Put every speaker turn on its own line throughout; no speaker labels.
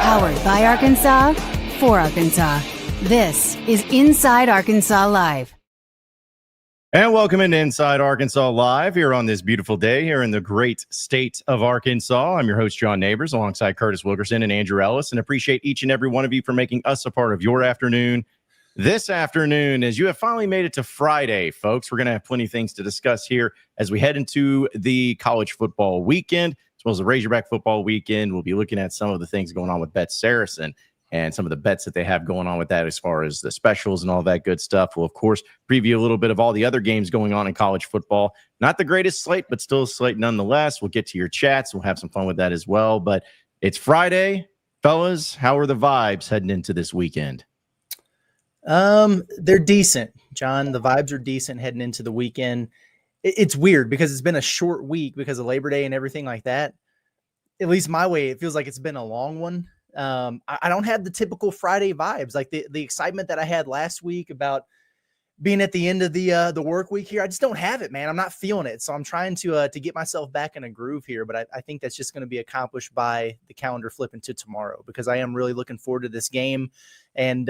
Powered by Arkansas, for Arkansas. This is Inside Arkansas Live.
And welcome into Inside Arkansas Live here on this beautiful day here in the great state of Arkansas. I'm your host, John Neighbors, alongside Curtis Wilkerson and Andrew Ellis, and appreciate each and every one of you for making us a part of your afternoon. This afternoon, as you have finally made it to Friday, folks, we're going to have plenty of things to discuss here as we head into the college football weekend, as well as the Razorback football weekend. We'll be looking at some of the things going on with Bet Saracen and some of the bets that they have going on with that as far as the specials and all that good stuff. We'll, of course, preview a little bit of all the other games going on in college football. Not the greatest slate, but still a slate nonetheless. We'll get to your chats. We'll have some fun with that as well. But it's Friday. Fellas, how are the vibes heading into this weekend?
They're decent, John. The vibes are decent heading into the weekend. It's weird because it's been a short week because of Labor Day and everything like that. At least my way, it feels like it's been a long one. I don't have the typical Friday vibes, like the excitement that I had last week about being at the end of the work week here. I just don't have it, man. I'm not feeling it. So I'm trying to get myself back in a groove here, but I think that's just going to be accomplished by the calendar flipping to tomorrow, because I am really looking forward to this game. And,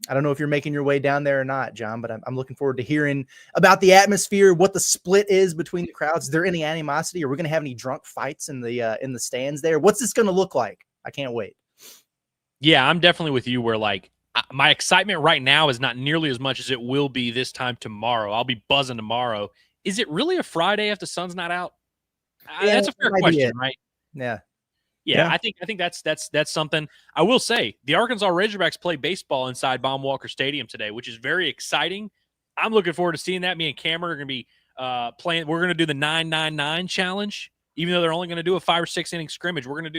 I don't know if you're making your way down there or not, John, but I'm looking forward to hearing about the atmosphere, what the split is between the crowds. Is there any animosity? Are we going to have any drunk fights in the stands there? What's this going to look like? I can't wait.
Yeah, I'm definitely with you where, like, my excitement right now is not nearly as much as it will be this time tomorrow. I'll be buzzing tomorrow. Is it really a Friday if the sun's not out?
Yeah,
that's a fair question, right?
Yeah,
I think that's something. I will say the Arkansas Razorbacks play baseball inside Baum Walker Stadium today, which is very exciting. I'm looking forward to seeing that. Me and Cameron are going to be playing. We're going to do the 9-9-9 challenge, even though they're only going to do a 5 or 6 inning scrimmage. We're going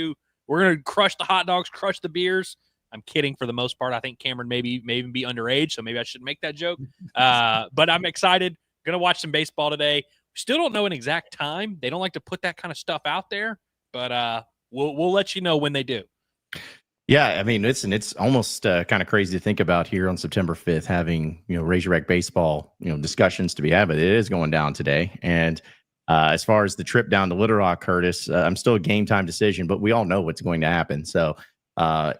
to crush the hot dogs, crush the beers. I'm kidding for the most part. I think Cameron may even be underage, so maybe I shouldn't make that joke. But I'm excited. Going to watch some baseball today. Still don't know an exact time. They don't like to put that kind of stuff out there, but we'll let you know when they do.
Yeah, I mean, it's almost kind of crazy to think about here on September 5th, having, Razorback baseball, discussions to be had, but it is going down today. And as far as the trip down to Little Rock, Curtis, I'm still a game time decision, but we all know what's going to happen. So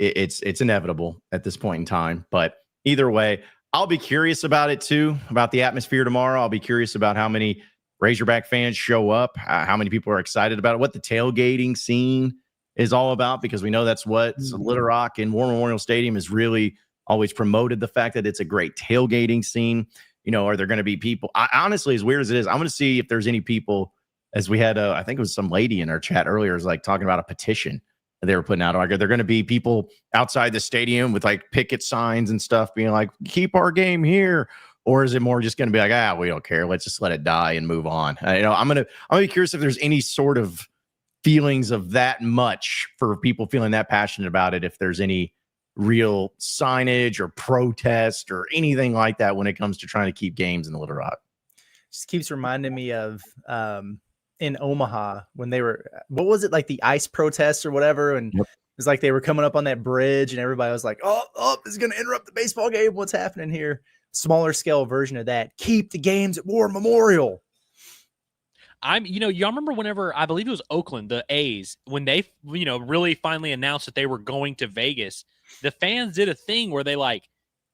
it's inevitable at this point in time. But either way, I'll be curious about it too, about the atmosphere tomorrow. I'll be curious about how many Razorback fans show up, how many people are excited about it, what the tailgating scene is all about, because we know that's what Little Rock and War Memorial Stadium has really always promoted, the fact that it's a great tailgating scene. Are there going to be people? Honestly, as weird as it is, I'm going to see if there's any people, as we had, I think it was some lady in our chat earlier, was like talking about a petition that they were putting out. Are there going to be people outside the stadium with like picket signs and stuff being like, keep our game here? Or is it more just going to be like, we don't care, let's just let it die and move on? I'm going to be curious if there's any sort of feelings of that much for people feeling that passionate about it, if there's any real signage or protest or anything like that when it comes to trying to keep games in the Little Rock.
Just keeps reminding me of in Omaha when they were, what was it, like the ice protests or whatever, and It was like they were coming up on that bridge and everybody was like, oh, this is going to interrupt the baseball game, what's happening here? Smaller scale version of that. Keep the games at War Memorial.
Y'all remember whenever, I believe it was Oakland, the A's, when they, really finally announced that they were going to Vegas, the fans did a thing where they like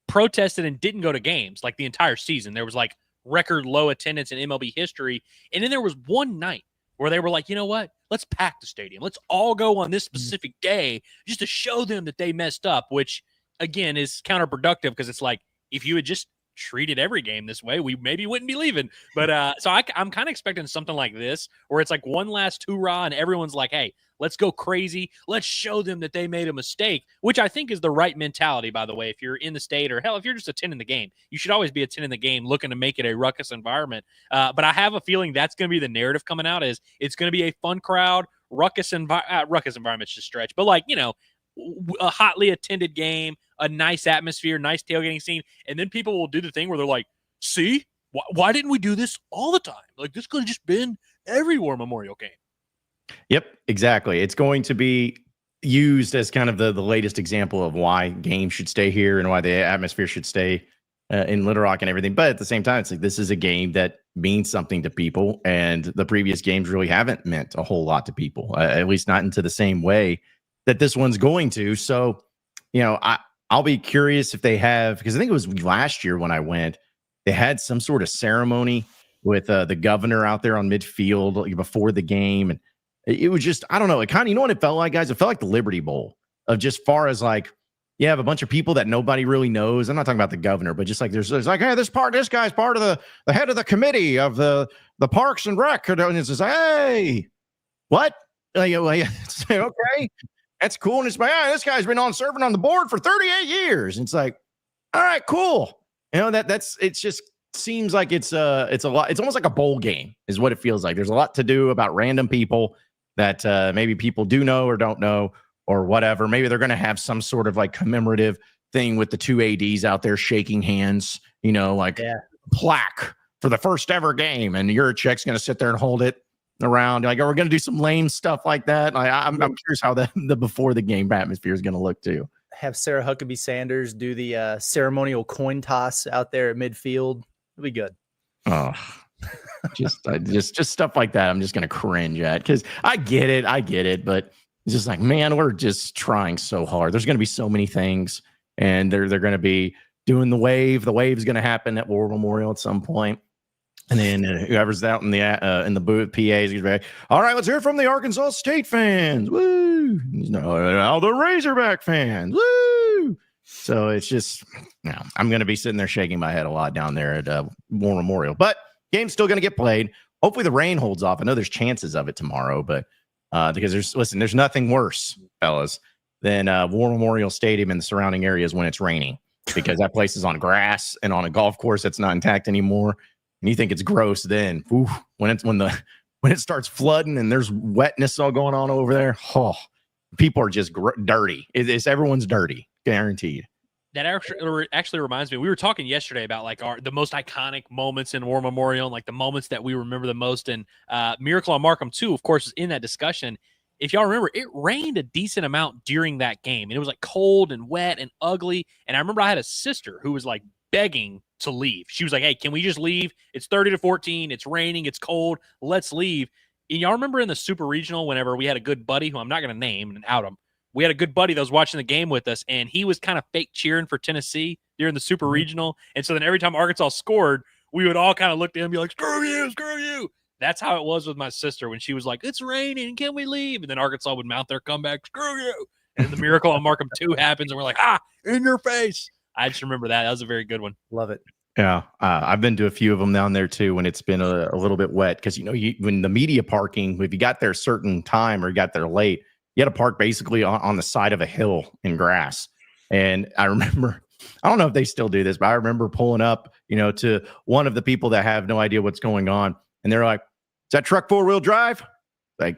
protested and didn't go to games like the entire season. There was like record low attendance in MLB history. And then there was one night where they were like, you know what? Let's pack the stadium. Let's all go on this specific day just to show them that they messed up, which again is counterproductive, because it's like, if you had just treated every game this way, we maybe wouldn't be leaving. But so I'm kind of expecting something like this, where it's like one last hoorah and everyone's like, hey, let's go crazy. Let's show them that they made a mistake, which I think is the right mentality, by the way. If you're in the state, or hell, if you're just attending the game, you should always be attending the game looking to make it a ruckus environment. But I have a feeling that's going to be the narrative coming out, is it's going to be a fun crowd, ruckus environment's just stretch, but like, a hotly attended game, a nice atmosphere, nice tailgating scene, and then people will do the thing where they're like, see, why didn't we do this all the time? Like, this could have just been every War Memorial game.
Yep, exactly. It's going to be used as kind of the latest example of why games should stay here and why the atmosphere should stay in Little Rock and everything. But at the same time, it's like, this is a game that means something to people, and the previous games really haven't meant a whole lot to people, at least not into the same way that this one's going to. So, I'll be curious if they have, because I think it was last year when I went, they had some sort of ceremony with the governor out there on midfield before the game, and it was just, I don't know, it kind of, you know what it felt like, guys? It felt like the Liberty Bowl of just far as like, you have a bunch of people that nobody really knows. I'm not talking about the governor, but just like there's like, hey, this guy's part of the head of the committee of the Parks and Rec. And it's just, hey, what? Okay, that's cool. And it's like, this guy's been serving on the board for 38 years. And it's like, all right, cool. It just seems like it's a lot. It's almost like a bowl game is what it feels like. There's a lot to do about random people that maybe people do know or don't know, or whatever. Maybe they're going to have some sort of like commemorative thing with the two ADs out there shaking hands, plaque for the first ever game. And Yurichek's going to sit there and hold it around. Like, we're going to do some lame stuff like that. I'm curious how the before the game atmosphere is going to look too.
Have Sarah Huckabee Sanders do the ceremonial coin toss out there at midfield. It'll be good.
Oh, just stuff like that. I'm just going to cringe at, because I get it, but it's just like, man, we're just trying so hard. There's going to be so many things, and they're going to be doing the wave. The wave is going to happen at War Memorial at some point. And then whoever's out in the booth, PAs, going to be like, all right, let's hear from the Arkansas State fans. Woo! All the Razorback fans. Woo! So it's just, I'm going to be sitting there shaking my head a lot down there at War Memorial. But game's still going to get played. Hopefully the rain holds off. I know there's chances of it tomorrow, but because there's nothing worse, fellas, than War Memorial Stadium and the surrounding areas when it's raining, because that place is on grass and on a golf course that's not intact anymore. And you think it's gross then. Ooh, when it starts flooding and there's wetness all going on over there, people are just dirty. Everyone's dirty, guaranteed.
That actually reminds me, we were talking yesterday about like the most iconic moments in War Memorial, and like the moments that we remember the most. And Miracle on Markham 2, of course, is in that discussion. If y'all remember, it rained a decent amount during that game, and it was like cold and wet and ugly. And I remember I had a sister who was like begging to leave. She was like, hey, can we just leave? It's 30-14. It's raining. It's cold. Let's leave. And y'all remember in the Super Regional, whenever we had a good buddy who I'm not going to name and out him, we had a good buddy that was watching the game with us, and he was kind of fake cheering for Tennessee during the Super Regional. And so then every time Arkansas scored, we would all kind of look at him and be like, screw you, screw you. That's how it was with my sister when she was like, it's raining, can we leave? And then Arkansas would mount their comeback, screw you. And the Miracle on Markham 2 happens, and we're like, in your face. I just remember that. That was a very good one.
Love it.
Yeah, I've been to a few of them down there too when it's been a little bit wet, because when the media parking, if you got there a certain time or you got there late, you had to park basically on the side of a hill in grass. And I remember, I don't know if they still do this, but I remember pulling up, to one of the people that have no idea what's going on, and they're like, "Is that truck 4-wheel drive?" Like,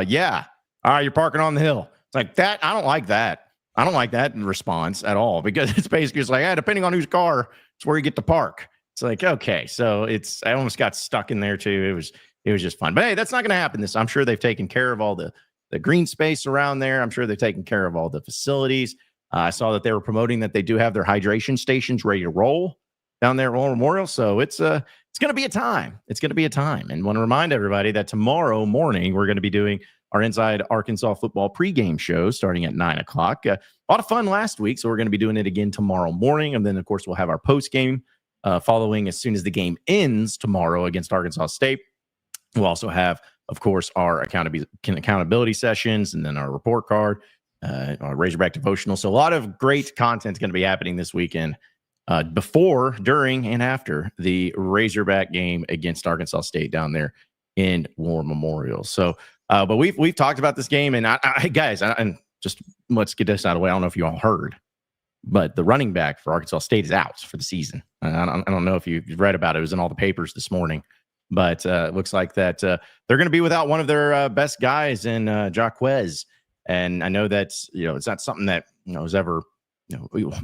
yeah. All right, you're parking on the hill. It's like that. I don't like that. I don't like that response at all, because it's basically just like, depending on whose car, it's where you get to park. It's like, okay, so I almost got stuck in there too. It was just fun. But hey, that's not going to happen. I'm sure they've taken care of all the green space around there. I'm sure they've taken care of all the facilities. I saw that they were promoting that they do have their hydration stations ready to roll down there at War Memorial. So it's going to be a time. It's going to be a time. And want to remind everybody that tomorrow morning, we're going to be doing our Inside Arkansas Football pregame show starting at 9:00. A lot of fun last week, so we're going to be doing it again tomorrow morning. And then, of course, we'll have our postgame following as soon as the game ends tomorrow against Arkansas State. We'll also have, of course, our accountability sessions, and then our report card, our Razorback devotional. So a lot of great content is going to be happening this weekend before, during, and after the Razorback game against Arkansas State down there in War Memorial. So, but we've talked about this game, and guys, just let's get this out of the way. I don't know if you all heard, but the running back for Arkansas State is out for the season. I don't know if you've read about it. It was in all the papers this morning. But it looks like that they're going to be without one of their best guys in Jaquez. And I know that's, it's not something that, is ever,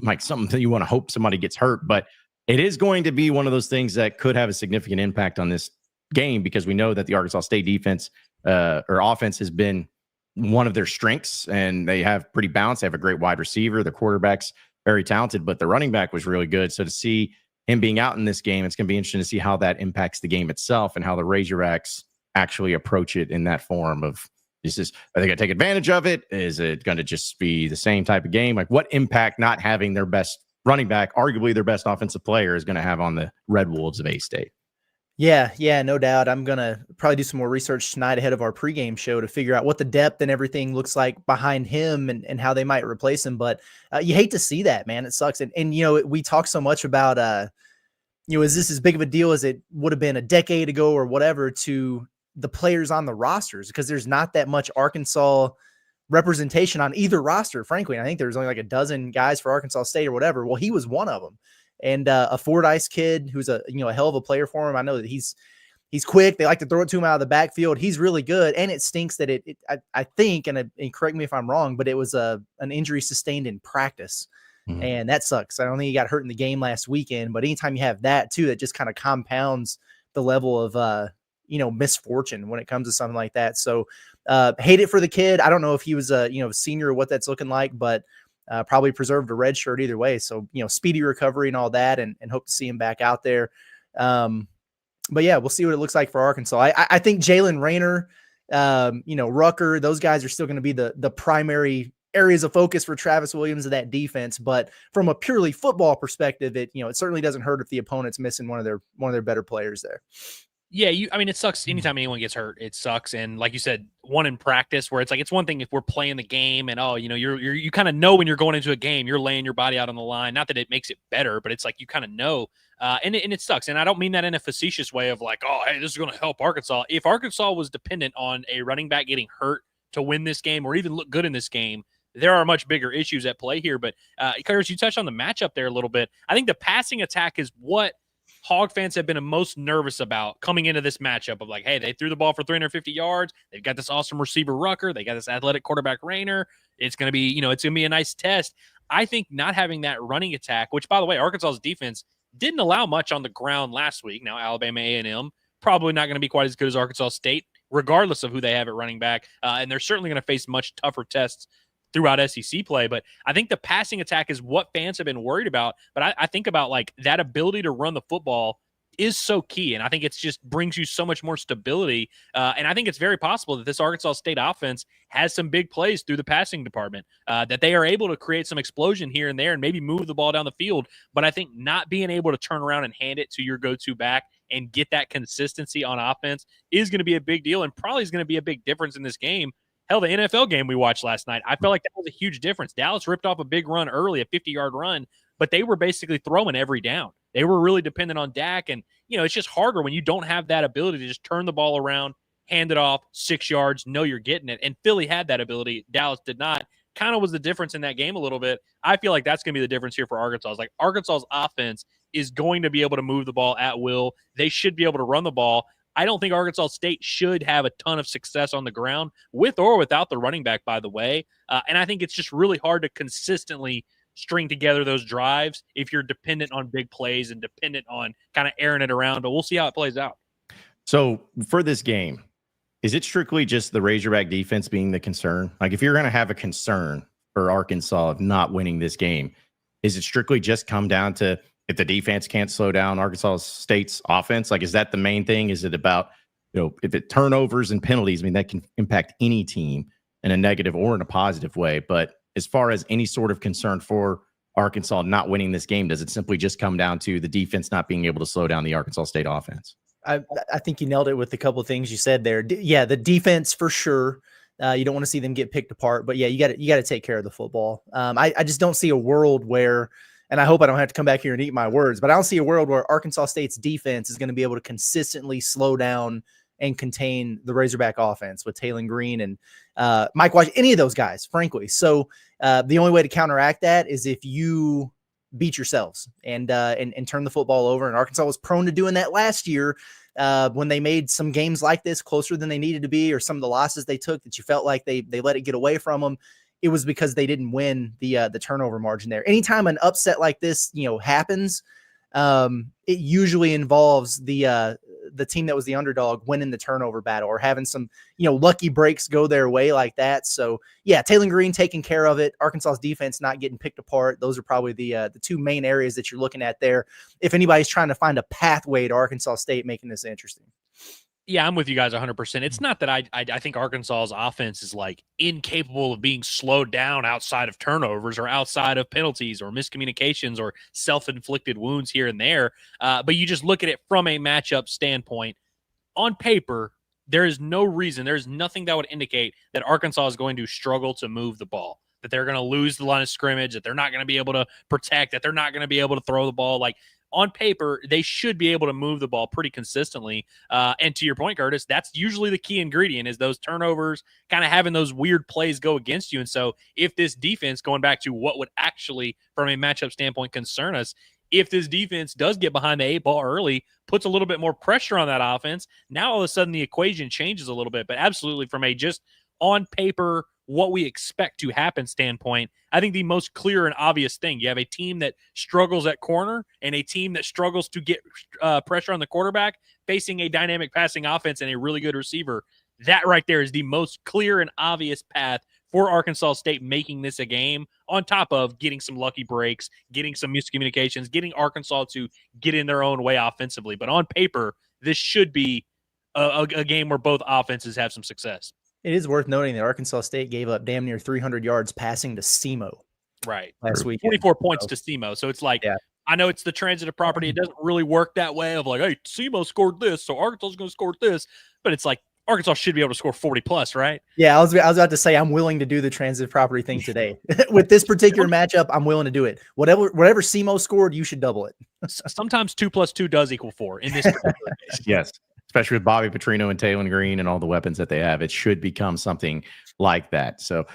like something that you want to hope somebody gets hurt. But it is going to be one of those things that could have a significant impact on this game, because we know that the Arkansas State defense or offense has been one of their strengths, and they have pretty balanced. They have a great wide receiver. The quarterback's very talented, but the running back was really good. So to see him being out in this game, it's going to be interesting to see how that impacts the game itself and how the Razorbacks actually approach it in that form of, are they going to take advantage of it? Is it going to just be the same type of game? Like, what impact not having their best running back, arguably their best offensive player, is going to have on the Red Wolves of A-State?
Yeah, no doubt. I'm going to probably do some more research tonight ahead of our pregame show to figure out what the depth and everything looks like behind him and how they might replace him. But you hate to see that, man. It sucks. And we talk so much about, is this as big of a deal as it would have been a decade ago or whatever to the players on the rosters? Because there's not that much Arkansas representation on either roster, frankly. And I think there's only like a dozen guys for Arkansas State or whatever. Well, he was one of them. And a Fordyce kid who's a hell of a player for him. I know that he's quick. They like to throw it to him out of the backfield. He's really good. And it stinks that I think, and correct me if I'm wrong, but it was an injury sustained in practice. Mm-hmm. And that sucks. I don't think he got hurt in the game last weekend, but anytime you have that too, that just kind of compounds the level of, misfortune when it comes to something like that. So hate it for the kid. I don't know if he was a senior or what that's looking like, but probably preserved a red shirt either way. So, speedy recovery and all that, and hope to see him back out there. But yeah, we'll see what it looks like for Arkansas. I think Jalen Rayner, Rucker, those guys are still going to be the primary areas of focus for Travis Williams of that defense. But from a purely football perspective, it certainly doesn't hurt if the opponent's missing one of their better players there.
Yeah, it sucks anytime anyone gets hurt. It sucks, and like you said, one in practice where it's like it's one thing if we're playing the game and you kind of know when you're going into a game, you're laying your body out on the line. Not that it makes it better, but it's like you kind of know, and it sucks. And I don't mean that in a facetious way of like, oh, hey, this is going to help Arkansas. If Arkansas was dependent on a running back getting hurt to win this game or even look good in this game, there are much bigger issues at play here. But Curtis, you touched on the matchup there a little bit. I think the passing attack is what Hog fans have been most nervous about coming into this matchup of like, hey, they threw the ball for 350 yards. They've got this awesome receiver Rucker. They got this athletic quarterback Rayner. It's going to be, it's going to be a nice test. I think not having that running attack, which by the way, Arkansas's defense didn't allow much on the ground last week. Now Alabama A&M probably not going to be quite as good as Arkansas State, regardless of who they have at running back. And they're certainly going to face much tougher tests throughout SEC play. But I think the passing attack is what fans have been worried about. But I think about like that ability to run the football is so key. And I think it's just brings you so much more stability. And I think it's very possible that this Arkansas State offense has some big plays through the passing department, that they are able to create some explosion here and there and maybe move the ball down the field. But I think not being able to turn around and hand it to your go-to back and get that consistency on offense is going to be a big deal and probably is going to be a big difference in this game. Hell, the NFL game we watched last night, I felt like that was a huge difference. Dallas ripped off a big run early, a 50-yard run, but they were basically throwing every down. They were really dependent on Dak, and, it's just harder when you don't have that ability to just turn the ball around, hand it off, 6 yards, know you're getting it. And Philly had that ability. Dallas did not. Kind of was the difference in that game a little bit. I feel like that's going to be the difference here for Arkansas. It's like Arkansas's offense is going to be able to move the ball at will. They should be able to run the ball. I don't think Arkansas State should have a ton of success on the ground with or without the running back, by the way. And I think it's just really hard to consistently string together those drives if you're dependent on big plays and dependent on kind of airing it around. But we'll see how it plays out.
So for this game, is it strictly just the Razorback defense being the concern? Like if you're going to have a concern for Arkansas of not winning this game, is it strictly just come down to if the defense can't slow down Arkansas State's offense? Like, is that the main thing? Is it about, if it turnovers and penalties, I mean, that can impact any team in a negative or in a positive way. But as far as any sort of concern for Arkansas not winning this game, does it simply just come down to the defense not being able to slow down the Arkansas State offense?
I think you nailed it with a couple of things you said there. Yeah, the defense for sure. You don't want to see them get picked apart, but yeah, you got to take care of the football. I just don't see a world where, and I hope I don't have to come back here and eat my words, but I don't see a world where Arkansas State's defense is going to be able to consistently slow down and contain the Razorback offense with Taylon Green and Mike Wash, any of those guys, frankly. So the only way to counteract that is if you beat yourselves and turn the football over. And Arkansas was prone to doing that last year when they made some games like this closer than they needed to be, or some of the losses they took that you felt like they let it get away from them. It was because they didn't win the turnover margin there. Anytime an upset like this, happens, it usually involves the the team that was the underdog winning the turnover battle or having some, lucky breaks go their way like that. So yeah, Taylor Green taking care of it. Arkansas's defense not getting picked apart. Those are probably the two main areas that you're looking at there. If anybody's trying to find a pathway to Arkansas State making this interesting.
Yeah, I'm with you guys 100%. It's not that I think Arkansas's offense is like incapable of being slowed down outside of turnovers or outside of penalties or miscommunications or self-inflicted wounds here and there. But you just look at it from a matchup standpoint. On paper, there is no reason, there's nothing that would indicate that Arkansas is going to struggle to move the ball, that they're going to lose the line of scrimmage, that they're not going to be able to protect, that they're not going to be able to throw the ball. Like, on paper, they should be able to move the ball pretty consistently. And to your point, Curtis, that's usually the key ingredient is those turnovers, kind of having those weird plays go against you. And so if this defense, going back to what would actually, from a matchup standpoint, concern us, if this defense does get behind the 8 ball early, puts a little bit more pressure on that offense, now all of a sudden the equation changes a little bit. But absolutely, from a just on paper, what we expect to happen standpoint, I think the most clear and obvious thing, you have a team that struggles at corner and a team that struggles to get pressure on the quarterback facing a dynamic passing offense and a really good receiver. That right there is the most clear and obvious path for Arkansas State making this a game, on top of getting some lucky breaks, getting some miscommunications, getting Arkansas to get in their own way offensively. But on paper, this should be a game where both offenses have some success.
It is worth noting that Arkansas State gave up damn near 300 yards passing to SEMO.
Right.
Last week.
44 points to SEMO. So it's like, yeah. I know it's the transitive property. It doesn't really work that way of like, hey, SEMO scored this, so Arkansas is going to score this. But it's like, Arkansas should be able to score 40 plus, right?
Yeah, I was about to say I'm willing to do the transitive property thing today. With this particular matchup, I'm willing to do it. Whatever SEMO scored, you should double it.
Sometimes 2 + 2 does equal 4 in this particular case.
Yes. Especially with Bobby Petrino and Taylor Green and all the weapons that they have, it should become something like that. So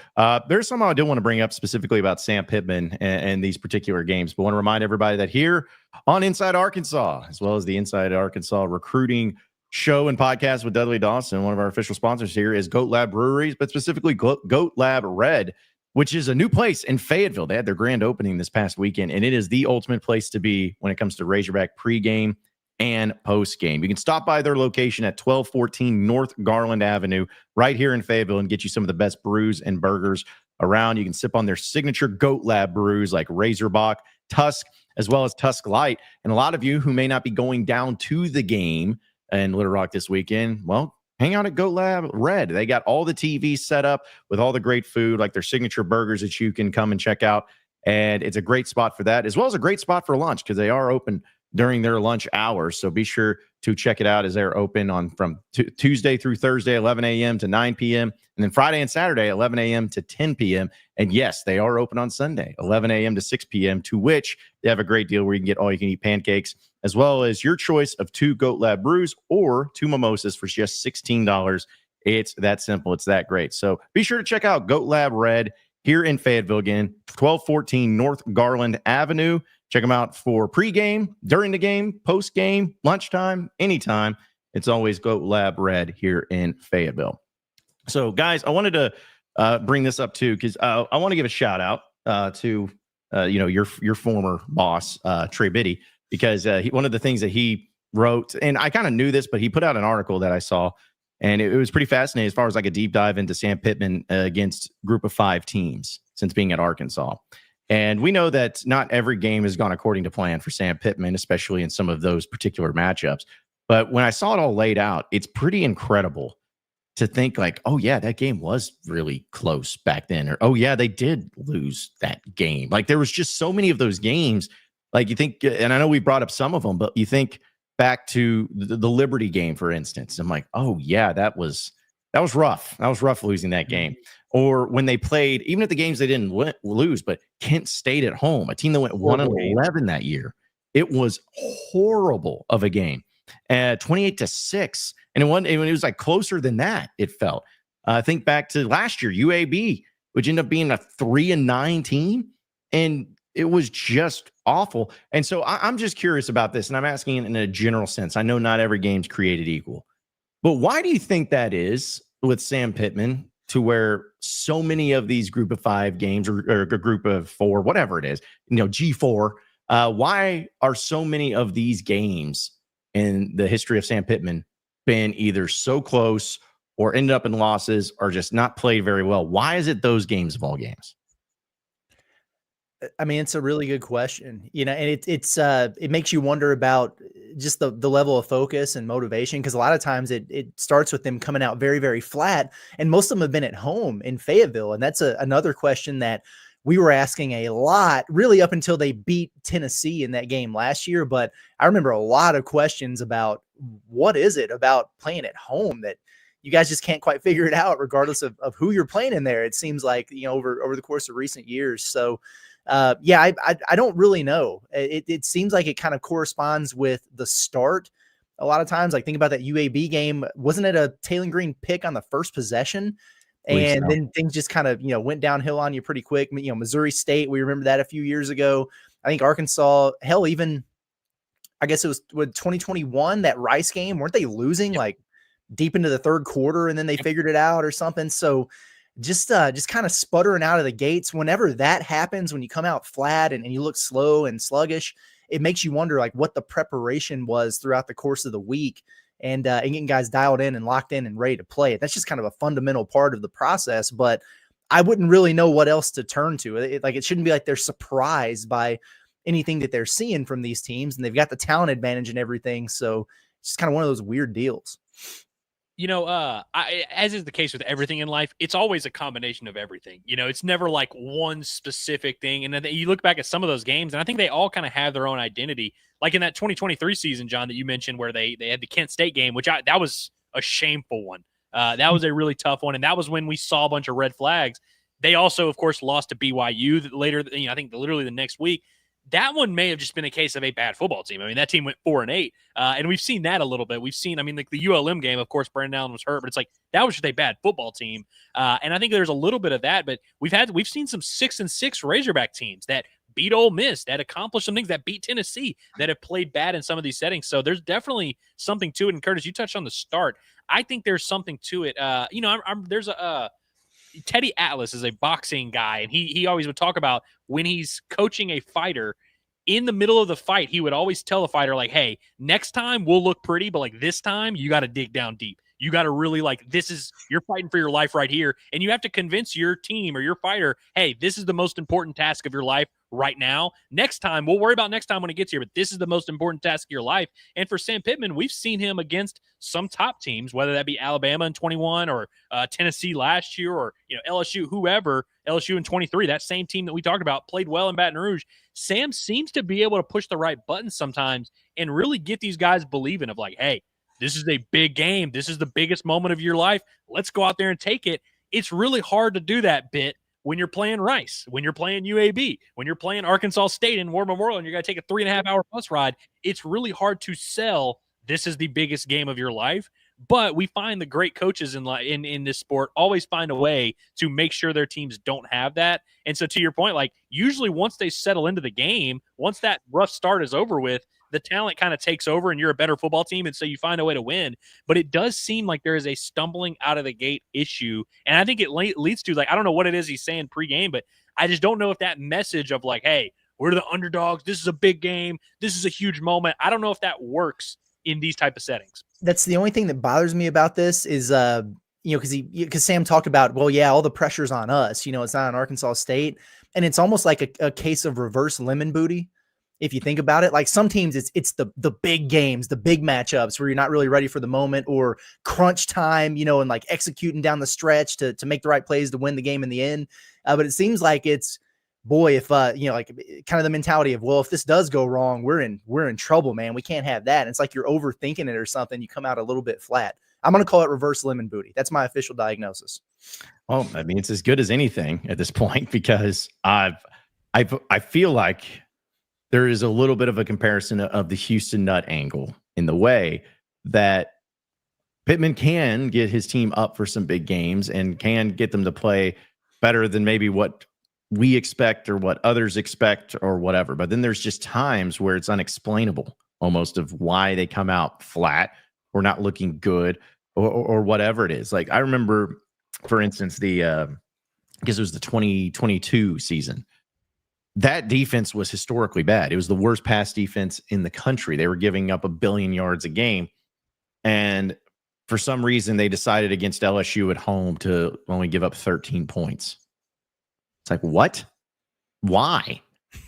there's something I do want to bring up specifically about Sam Pitman and these particular games, but want to remind everybody that here on Inside Arkansas, as well as the Inside Arkansas recruiting show and podcast with Dudley Dawson, one of our official sponsors here is Goat Lab Breweries, but specifically Goat Lab Red, which is a new place in Fayetteville. They had their grand opening this past weekend, and it is the ultimate place to be when it comes to Razorback pregame and post-game. You can stop by their location at 1214 North Garland Avenue right here in Fayetteville and get you some of the best brews and burgers around. You can sip on their signature Goat Lab brews like Razorback, Tusk, as well as Tusk Light. And a lot of you who may not be going down to the game in Little Rock this weekend, well, hang out at Goat Lab Red. They got all the TVs set up with all the great food, like their signature burgers that you can come and check out. And it's a great spot for that, as well as a great spot for lunch because they are open during their lunch hours. So be sure to check it out as they're open on from Tuesday through Thursday, 11 a.m. to 9 p.m. And then Friday and Saturday, 11 a.m. to 10 p.m. And yes, they are open on Sunday, 11 a.m. to 6 p.m., to which they have a great deal where you can get all you can eat pancakes, as well as your choice of 2 Goat Lab brews or 2 mimosas for just $16. It's that simple. It's that great. So be sure to check out Goat Lab Red here in Fayetteville again, 1214 North Garland Avenue. Check them out for pregame, during the game, post-game, lunchtime, anytime. It's always Goat Lab Red here in Fayetteville. So, guys, I wanted to bring this up too because I want to give a shout out to your former boss Trey Biddy, because one of the things that he wrote, and I kind of knew this, but he put out an article that I saw, and it was pretty fascinating as far as like a deep dive into Sam Pitman against Group of 5 teams since being at Arkansas. And we know that not every game has gone according to plan for Sam Pitman, especially in some of those particular matchups. But when I saw it all laid out, it's pretty incredible to think like, oh, yeah, that game was really close back then. Or, oh, yeah, they did lose that game. Like there was just so many of those games. Like you think, and I know we brought up some of them, but you think back to the Liberty game, for instance. I'm like, oh, yeah, that was rough. That was rough losing that game. Or when they played, even at the games they didn't lose, but Kent State at home, a team that went 1-11 that year. It was horrible of a game, 28-6, and it was like closer than that. It felt. Think back to last year, UAB, which ended up being a 3-9 team, and it was just awful. And so I'm just curious about this, and I'm asking in a general sense. I know not every game's created equal, but why do you think that is with Sam Pitman, to where so many of these Group of 5 games or a Group of 4, whatever it is, G4, why are so many of these games in the history of Sam Pittman been either so close or ended up in losses or just not played very well? Why is it those games of all games?
I mean, it's a really good question, and it makes you wonder about just the level of focus and motivation. Cause a lot of times it starts with them coming out very, very flat, and most of them have been at home in Fayetteville. And that's another question that we were asking a lot really up until they beat Tennessee in that game last year. But I remember a lot of questions about what is it about playing at home that you guys just can't quite figure it out regardless of who you're playing in there. It seems like, over the course of recent years. So, I don't really know. It seems like it kind of corresponds with the start. A lot of times, like think about that UAB game. Wasn't it a Taylor Green pick on the first possession? And then things just kind of, went downhill on you pretty quick. Missouri State, we remember that a few years ago. I think Arkansas, hell, even I guess it was with 2021, that Rice game, weren't they losing like deep into the third quarter and then they figured it out or something? So just kind of sputtering out of the gates. Whenever that happens, when you come out flat and you look slow and sluggish, it makes you wonder like what the preparation was throughout the course of the week, and getting guys dialed in and locked in and ready to play it. That's just kind of a fundamental part of the process, but I wouldn't really know what else to turn to. It shouldn't be like they're surprised by anything that they're seeing from these teams, and they've got the talent advantage and everything. So it's just kind of one of those weird deals.
As is the case with everything in life, it's always a combination of everything. It's never like one specific thing. And then you look back at some of those games, and I think they all kind of have their own identity. Like in that 2023 season, John, that you mentioned, where they had the Kent State game, that was a shameful one. That was a really tough one, and that was when we saw a bunch of red flags. They also, of course, lost to BYU later. I think literally the next week. That one may have just been a case of a bad football team. I mean, that team went 4-8, and we've seen that a little bit. We've seen, like the ULM game, of course, Brandon Allen was hurt, but it's like that was just a bad football team. And I think there's a little bit of that, but we've seen some 6-6 Razorback teams that beat Ole Miss, that accomplished some things, that beat Tennessee, that have played bad in some of these settings. So there's definitely something to it. And Curtis, you touched on the start. I think there's something to it. There's a Teddy Atlas is a boxing guy, and he always would talk about when he's coaching a fighter in the middle of the fight, he would always tell the fighter, like, hey, next time we'll look pretty, but like this time you got to dig down deep. You got to really you're fighting for your life right here. And you have to convince your team or your fighter, hey, this is the most important task of your life right now. Next time, we'll worry about next time when it gets here, but this is the most important task of your life. And for Sam Pittman, we've seen him against some top teams, whether that be Alabama in 21 or Tennessee last year or LSU, whoever, LSU in 23, that same team that we talked about played well in Baton Rouge. Sam seems to be able to push the right buttons sometimes and really get these guys believing of like, hey, this is a big game. This is the biggest moment of your life. Let's go out there and take it. It's really hard to do that bit when you're playing Rice, when you're playing UAB, when you're playing Arkansas State in War Memorial and you're going to take a 3.5-hour bus ride. It's really hard to sell this is the biggest game of your life. But we find the great coaches in this sport always find a way to make sure their teams don't have that. And so to your point, like usually once they settle into the game, once that rough start is over with, the talent kind of takes over and you're a better football team. And so you find a way to win. But it does seem like there is a stumbling out of the gate issue. And I think it leads to, like, I don't know what it is he's saying pregame, but I just don't know if that message of like, hey, we're the underdogs. This is a big game. This is a huge moment. I don't know if that works in these type of settings.
That's the only thing that bothers me about this is, because Sam talked about, well, yeah, all the pressure's on us. It's not on Arkansas State. And it's almost like a case of reverse lemon booty. If you think about it, like some teams, it's the big games, the big matchups where you're not really ready for the moment or crunch time, and like executing down the stretch to make the right plays to win the game in the end. But it seems like it's, boy, if like kind of the mentality of, well, if this does go wrong, we're in trouble, man. We can't have that. And it's like you're overthinking it or something. You come out a little bit flat. I'm going to call it reverse lemon booty. That's my official diagnosis.
Well, I mean, it's as good as anything at this point because I feel like there is a little bit of a comparison of the Houston Nutt angle in the way that Pittman can get his team up for some big games and can get them to play better than maybe what we expect or what others expect or whatever. But then there's just times where it's unexplainable almost of why they come out flat or not looking good or whatever it is. Like I remember, for instance, because it was the 2022 season. that defense was historically bad. It was the worst pass defense in the country. They were giving up 1 billion yards a game. And for some reason, they decided against LSU at home to only give up 13 points. It's like, what? Why?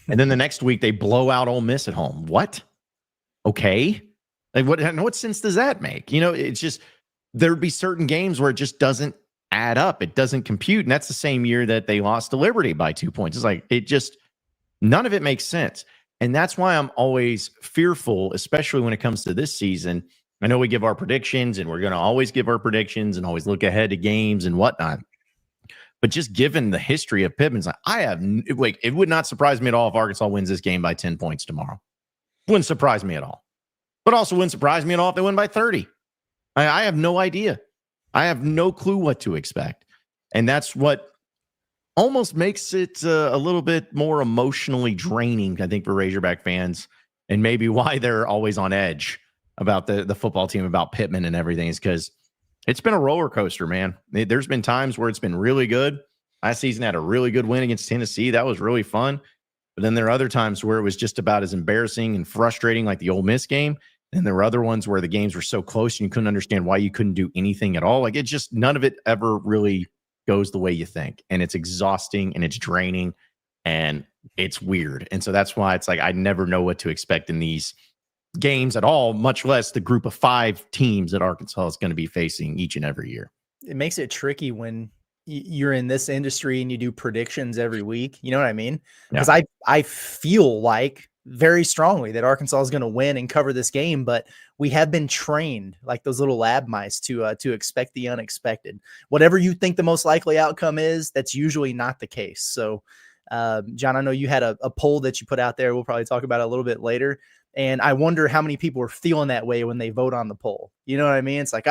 And then the next week, they blow out Ole Miss at home. What? Okay. Like, what sense does that make? It's just, there'd be certain games where it just doesn't add up. It doesn't compute. And that's the same year that they lost to Liberty by 2 points. It's like, none of it makes sense. And that's why I'm always fearful, especially when it comes to this season. I know we give our predictions, and we're going to always give our predictions and always look ahead to games and whatnot. But just given the history of Pitman's, it would not surprise me at all if Arkansas wins this game by 10 points tomorrow. Wouldn't surprise me at all. But also wouldn't surprise me at all if they win by 30. I have no idea. I have no clue what to expect. And that's what almost makes it a little bit more emotionally draining, I think, for Razorback fans, and maybe why they're always on edge about the football team, about Pitman and everything, is because it's been a roller coaster, man. There's been times where it's been really good. Last season had a really good win against Tennessee. That was really fun. But then there are other times where it was just about as embarrassing and frustrating, like the Ole Miss game. And there were other ones where the games were so close and you couldn't understand why you couldn't do anything at all. Like, it just, none of it ever really goes the way you think. And it's exhausting and it's draining and it's weird. And so that's why it's like, I never know what to expect in these games at all, much less the group of 5 teams that Arkansas is going to be facing each and every year.
It makes it tricky when you're in this industry and you do predictions every week. You know what I mean? Because I feel like very strongly that Arkansas is going to win and cover this game, but we have been trained like those little lab mice to expect the unexpected. Whatever you think the most likely outcome is, that's usually not the case. So, John, I know you had a poll that you put out there. We'll probably talk about it a little bit later. And I wonder how many people are feeling that way when they vote on the poll. You know what I mean? It's like,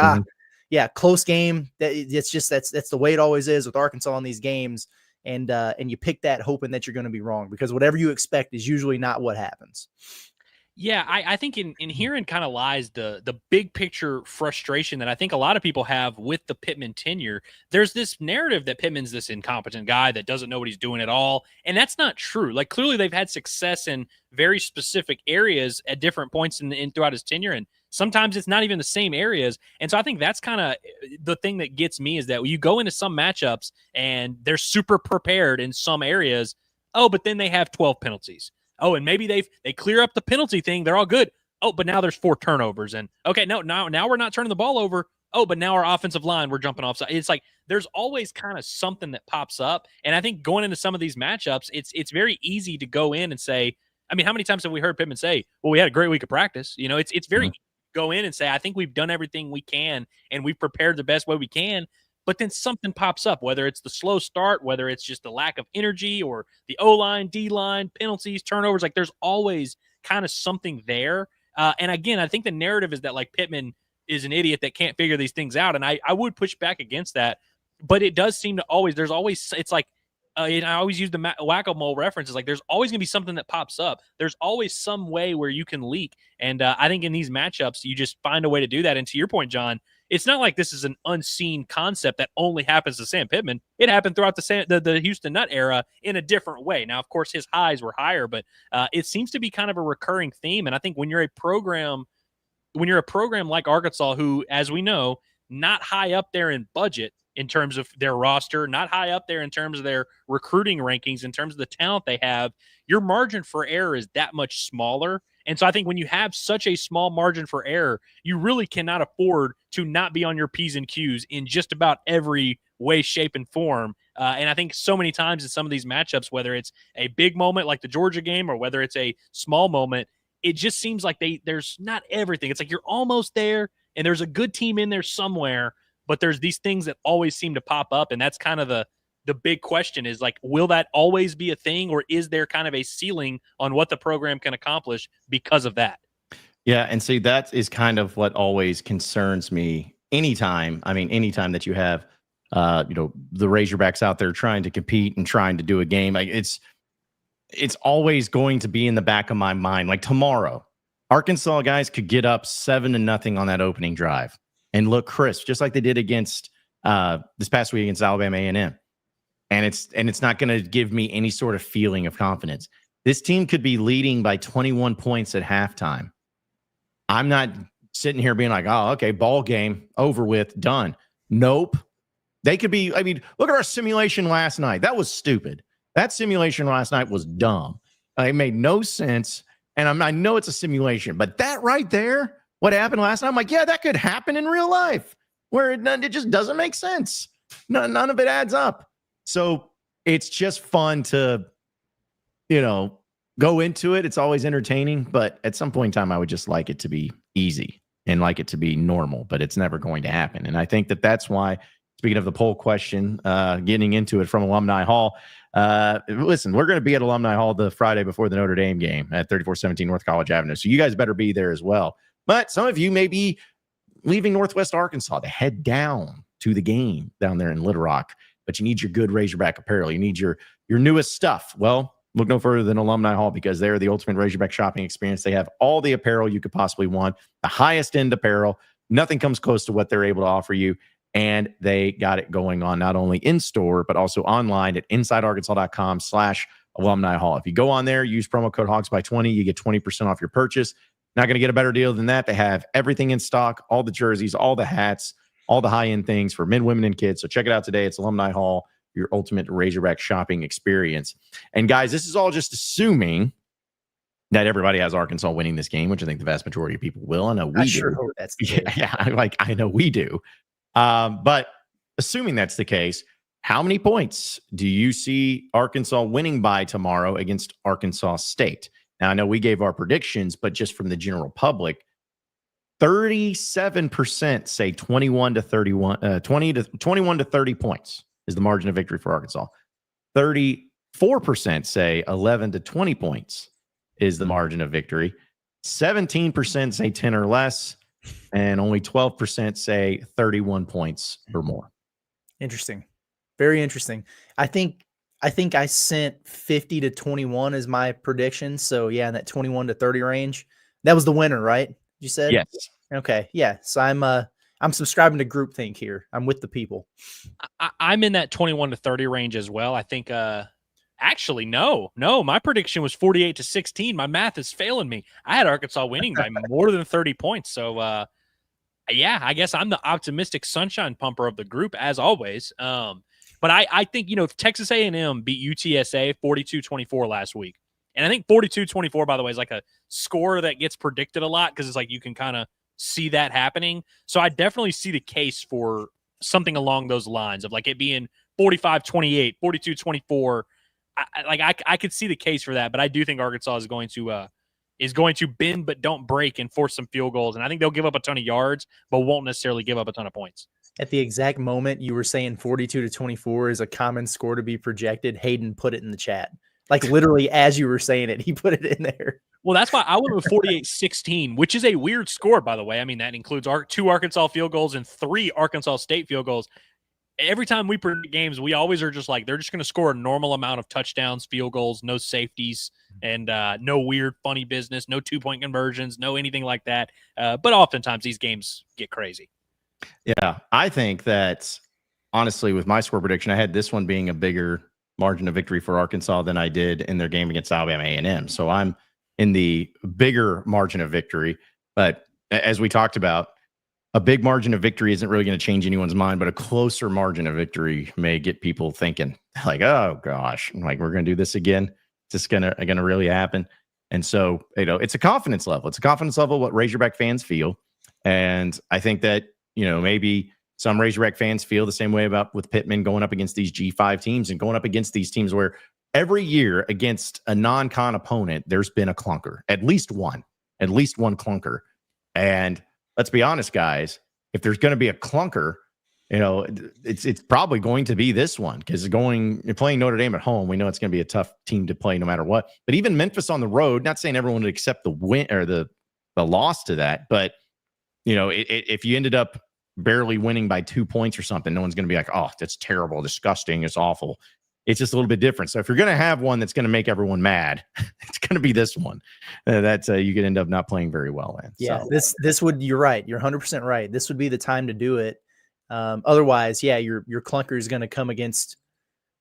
yeah, close game. It's just, that's the way it always is with Arkansas in these games. And you pick that hoping that you're going to be wrong, because whatever you expect is usually not what happens.
Yeah, I think in herein kind of lies the big picture frustration that I think a lot of people have with the Pitman tenure. There's this narrative that Pitman's this incompetent guy that doesn't know what he's doing at all, and that's not true. Like, clearly they've had success in very specific areas at different points in throughout his tenure, and sometimes it's not even the same areas. And so I think that's kind of the thing that gets me, is that you go into some matchups and they're super prepared in some areas. Oh, but then they have 12 penalties. Oh, and maybe they clear up the penalty thing. They're all good. Oh, but now there's 4 turnovers. And okay, now we're not turning the ball over. Oh, but now our offensive line, we're jumping offside. It's like there's always kind of something that pops up. And I think going into some of these matchups, it's very easy to go in and say, I mean, how many times have we heard Pitman say, well, we had a great week of practice? You know, it's very easy to go in and say, I think we've done everything we can and we've prepared the best way we can. But then something pops up, whether it's the slow start, whether it's just the lack of energy, or the O-line, D-line, penalties, turnovers. Like, there's always kind of something there. And again, I think the narrative is that, like, Pitman is an idiot that can't figure these things out. And I would push back against that. But it does seem to always, there's always, it's like, and I always use the whack-a-mole reference. It's like there's always going to be something that pops up. There's always some way where you can leak. And I think in these matchups, you just find a way to do that. And to your point, John, it's not like this is an unseen concept that only happens to Sam Pitman. It happened throughout the Houston Nutt era in a different way. Now, of course, his highs were higher, but it seems to be kind of a recurring theme. And I think when you're a program like Arkansas, who, as we know, not high up there in budget in terms of their roster, not high up there in terms of their recruiting rankings, in terms of the talent they have, your margin for error is that much smaller. And so I think when you have such a small margin for error, you really cannot afford to not be on your P's and Q's in just about every way, shape, and form. And I think so many times in some of these matchups, whether it's a big moment like the Georgia game or whether it's a small moment, it just seems like there's not everything. It's like you're almost there and there's a good team in there somewhere, but there's these things that always seem to pop up. And that's kind of the big question, is like, will that always be a thing, or is there kind of a ceiling on what the program can accomplish because of that?
Yeah. And see, that is kind of what always concerns me anytime that you have, the Razorbacks out there trying to compete and trying to do a game. Like, it's always going to be in the back of my mind. Like, tomorrow, Arkansas guys could get up 7-0 on that opening drive and look crisp, just like they did against this past week against Alabama A&M. and it's not going to give me any sort of feeling of confidence. This team could be leading by 21 points at halftime. I'm not sitting here being like, oh, okay, ball game, over with, done. Nope. They could be, I mean, look at our simulation last night. That was stupid. That simulation last night was dumb. It made no sense. And I know it's a simulation, but that right there, what happened last night, I'm like, yeah, that could happen in real life, where it just doesn't make sense. None of it adds up. So it's just fun to, go into it. It's always entertaining, but at some point in time, I would just like it to be easy and like it to be normal, but it's never going to happen. And I think that's why, speaking of the poll question, getting into it from Alumni Hall, listen, we're going to be at Alumni Hall the Friday before the Notre Dame game at 3417 North College Avenue. So you guys better be there as well. But some of you may be leaving Northwest Arkansas to head down to the game down there in Little Rock, but you need your good Razorback apparel. You need your newest stuff. Well, look no further than Alumni Hall, because they're the ultimate Razorback shopping experience. They have all the apparel you could possibly want, the highest end apparel. Nothing comes close to what they're able to offer you. And they got it going on not only in store, but also online at insidearkansas.com/alumni hall. If you go on there, use promo code HOGSBY20, you get 20% off your purchase. Not going to get a better deal than that. They have everything in stock, all the jerseys, all the hats, all the high-end things for men, women, and kids. So check it out today. It's Alumni Hall, your ultimate Razorback shopping experience. And guys, this is all just assuming that everybody has Arkansas winning this game, which I think the vast majority of people will. I know we do.
Sure hope that's the case.
I know we do. But assuming that's the case, how many points do you see Arkansas winning by tomorrow against Arkansas State? Now, I know we gave our predictions, but just from the general public, 37% say 21 to 31, 21 to 30 points is the margin of victory for Arkansas. 34% say 11 to 20 points is the margin of victory. 17% say 10 or less, and only 12% say 31 points or more.
Interesting. Very interesting. I think I sent 50 to 21 as my prediction. So yeah, in that 21 to 30 range. That was the winner, right? You said?
Yes.
Okay. Yeah. So I'm subscribing to groupthink here. I'm with the people.
I'm in that 21 to 30 range as well. I think actually no, my prediction was 48 to 16. My math is failing me. I had Arkansas winning by more than 30 points. So yeah, I guess I'm the optimistic sunshine pumper of the group as always. But I think, Texas A&M beat UTSA 42-24 last week. And I think 42-24, by the way, is like a score that gets predicted a lot because it's like you can kind of see that happening. So I definitely see the case for something along those lines of like it being 45-28, 42-24. I could see the case for that, but I do think Arkansas is going to bend but don't break and force some field goals. And I think they'll give up a ton of yards, but won't necessarily give up a ton of points.
At the exact moment you were saying 42 to 24 is a common score to be projected, Hayden put it in the chat. Like literally as you were saying it, he put it in there.
Well, that's why I went with 48-16, which is a weird score, by the way. I mean, that includes 2 Arkansas field goals and 3 Arkansas State field goals. Every time we predict games, we always are just like, they're just going to score a normal amount of touchdowns, field goals, no safeties, and no weird, funny business, no 2-point conversions, no anything like that. But oftentimes these games get crazy.
Yeah, I think that, honestly, with my score prediction, I had this one being a bigger margin of victory for Arkansas than I did in their game against Alabama A&M. So I'm in the bigger margin of victory. But as we talked about, a big margin of victory isn't really going to change anyone's mind, but a closer margin of victory may get people thinking like, oh gosh, like we're going to do this again. Is this going to really happen? And so, it's a confidence level. It's a confidence level what Razorback fans feel. And I think that, maybe some Razorback fans feel the same way about with Pitman going up against these G5 teams and going up against these teams where every year against a non-con opponent, there's been a clunker, at least one clunker. And let's be honest, guys, if there's going to be a clunker, it's probably going to be this one because you're playing Notre Dame at home. We know it's going to be a tough team to play no matter what. But even Memphis on the road, not saying everyone would accept the win or the loss to that, but if you ended up barely winning by 2 points or something, no one's going to be like, oh, that's terrible, disgusting, it's awful. It's just a little bit different. So if you're going to have one that's going to make everyone mad, it's going to be this one. That's you could end up not playing very well in.
Yeah,
so.
this would, you're right. You're 100% right. This would be the time to do it. Otherwise, yeah, your clunker is going to come against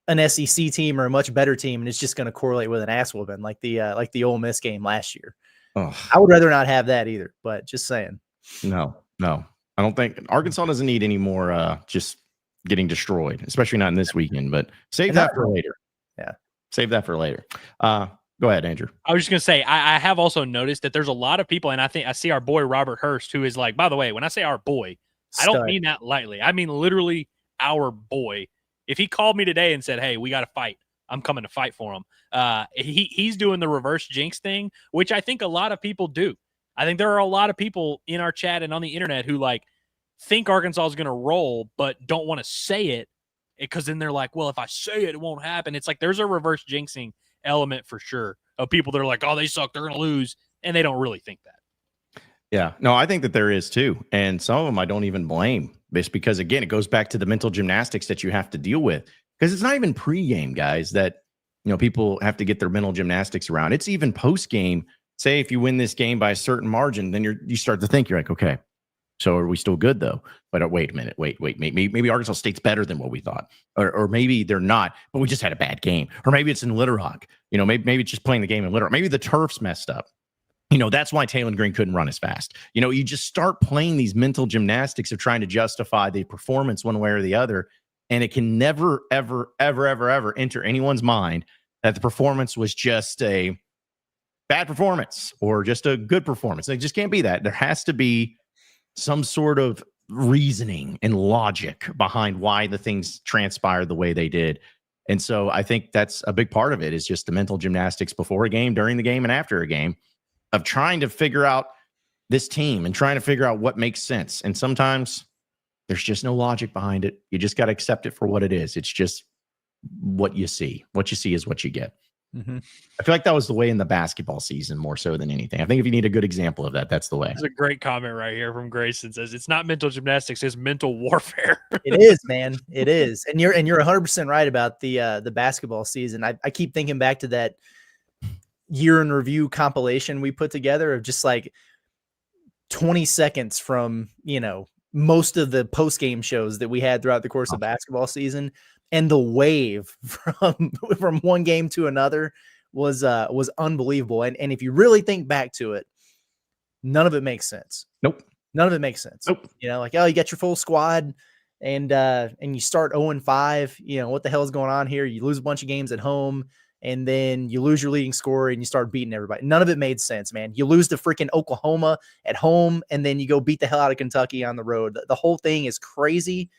an SEC team or a much better team, and it's just going to correlate with an ass whooping like the Ole Miss game last year.
Oh.
I would rather not have that either, but just saying.
No. I don't think Arkansas doesn't need any more just getting destroyed, especially not in this weekend, but save that for later.
Yeah.
Save that for later. Go ahead, Andrew.
I was just going to say, I have also noticed that there's a lot of people, and I think I see our boy Robert Hurst, who is like, by the way, when I say our boy, I don't mean that lightly. I mean literally our boy. If he called me today and said, hey, we got to fight, I'm coming to fight for him. He's doing the reverse jinx thing, which I think a lot of people do. I think there are a lot of people in our chat and on the internet who like think Arkansas is going to roll, but don't want to say it because then they're like, well, if I say it, it won't happen. It's like there's a reverse jinxing element for sure of people that are like, oh, they suck, they're going to lose, and they don't really think that.
Yeah, no, I think that there is too. And some of them I don't even blame. Just because, again, it goes back to the mental gymnastics that you have to deal with. Because it's not even pregame, guys, that people have to get their mental gymnastics around. It's even postgame. Say if you win this game by a certain margin, then you start to think, you're like, okay, so are we still good though? But wait a minute, wait, maybe Arkansas State's better than what we thought, or maybe they're not, but we just had a bad game, or maybe it's in Little Rock. Maybe it's just playing the game in Little Rock. Maybe the turf's messed up. That's why Taylor Green couldn't run as fast. You just start playing these mental gymnastics of trying to justify the performance one way or the other, and it can never, ever, ever, ever, ever enter anyone's mind that the performance was just a bad performance or just a good performance. It just can't be that. There has to be some sort of reasoning and logic behind why the things transpired the way they did. And so I think that's a big part of it is just the mental gymnastics before a game, during the game, and after a game of trying to figure out this team and trying to figure out what makes sense. And sometimes there's just no logic behind it. You just got to accept it for what it is. It's just what you see. What you see is what you get.
Mm-hmm.
I feel like that was the way in the basketball season more so than anything. I think if you need a good example of that, that's the way.
That's a great comment right here from Grayson. Says it's not mental gymnastics, it's mental warfare.
It is, man. It is. And you're 100% right about the basketball season. I keep thinking back to that year in review compilation we put together of just like 20 seconds from, most of the post-game shows that we had throughout the course of basketball season. And the wave from one game to another was unbelievable. And if you really think back to it, none of it makes sense.
Nope.
None of it makes sense.
Nope.
Like, oh, you got your full squad and you start 0-5. What the hell is going on here? You lose a bunch of games at home and then you lose your leading scorer and you start beating everybody. None of it made sense, man. You lose to freaking Oklahoma at home and then you go beat the hell out of Kentucky on the road. The whole thing is crazy.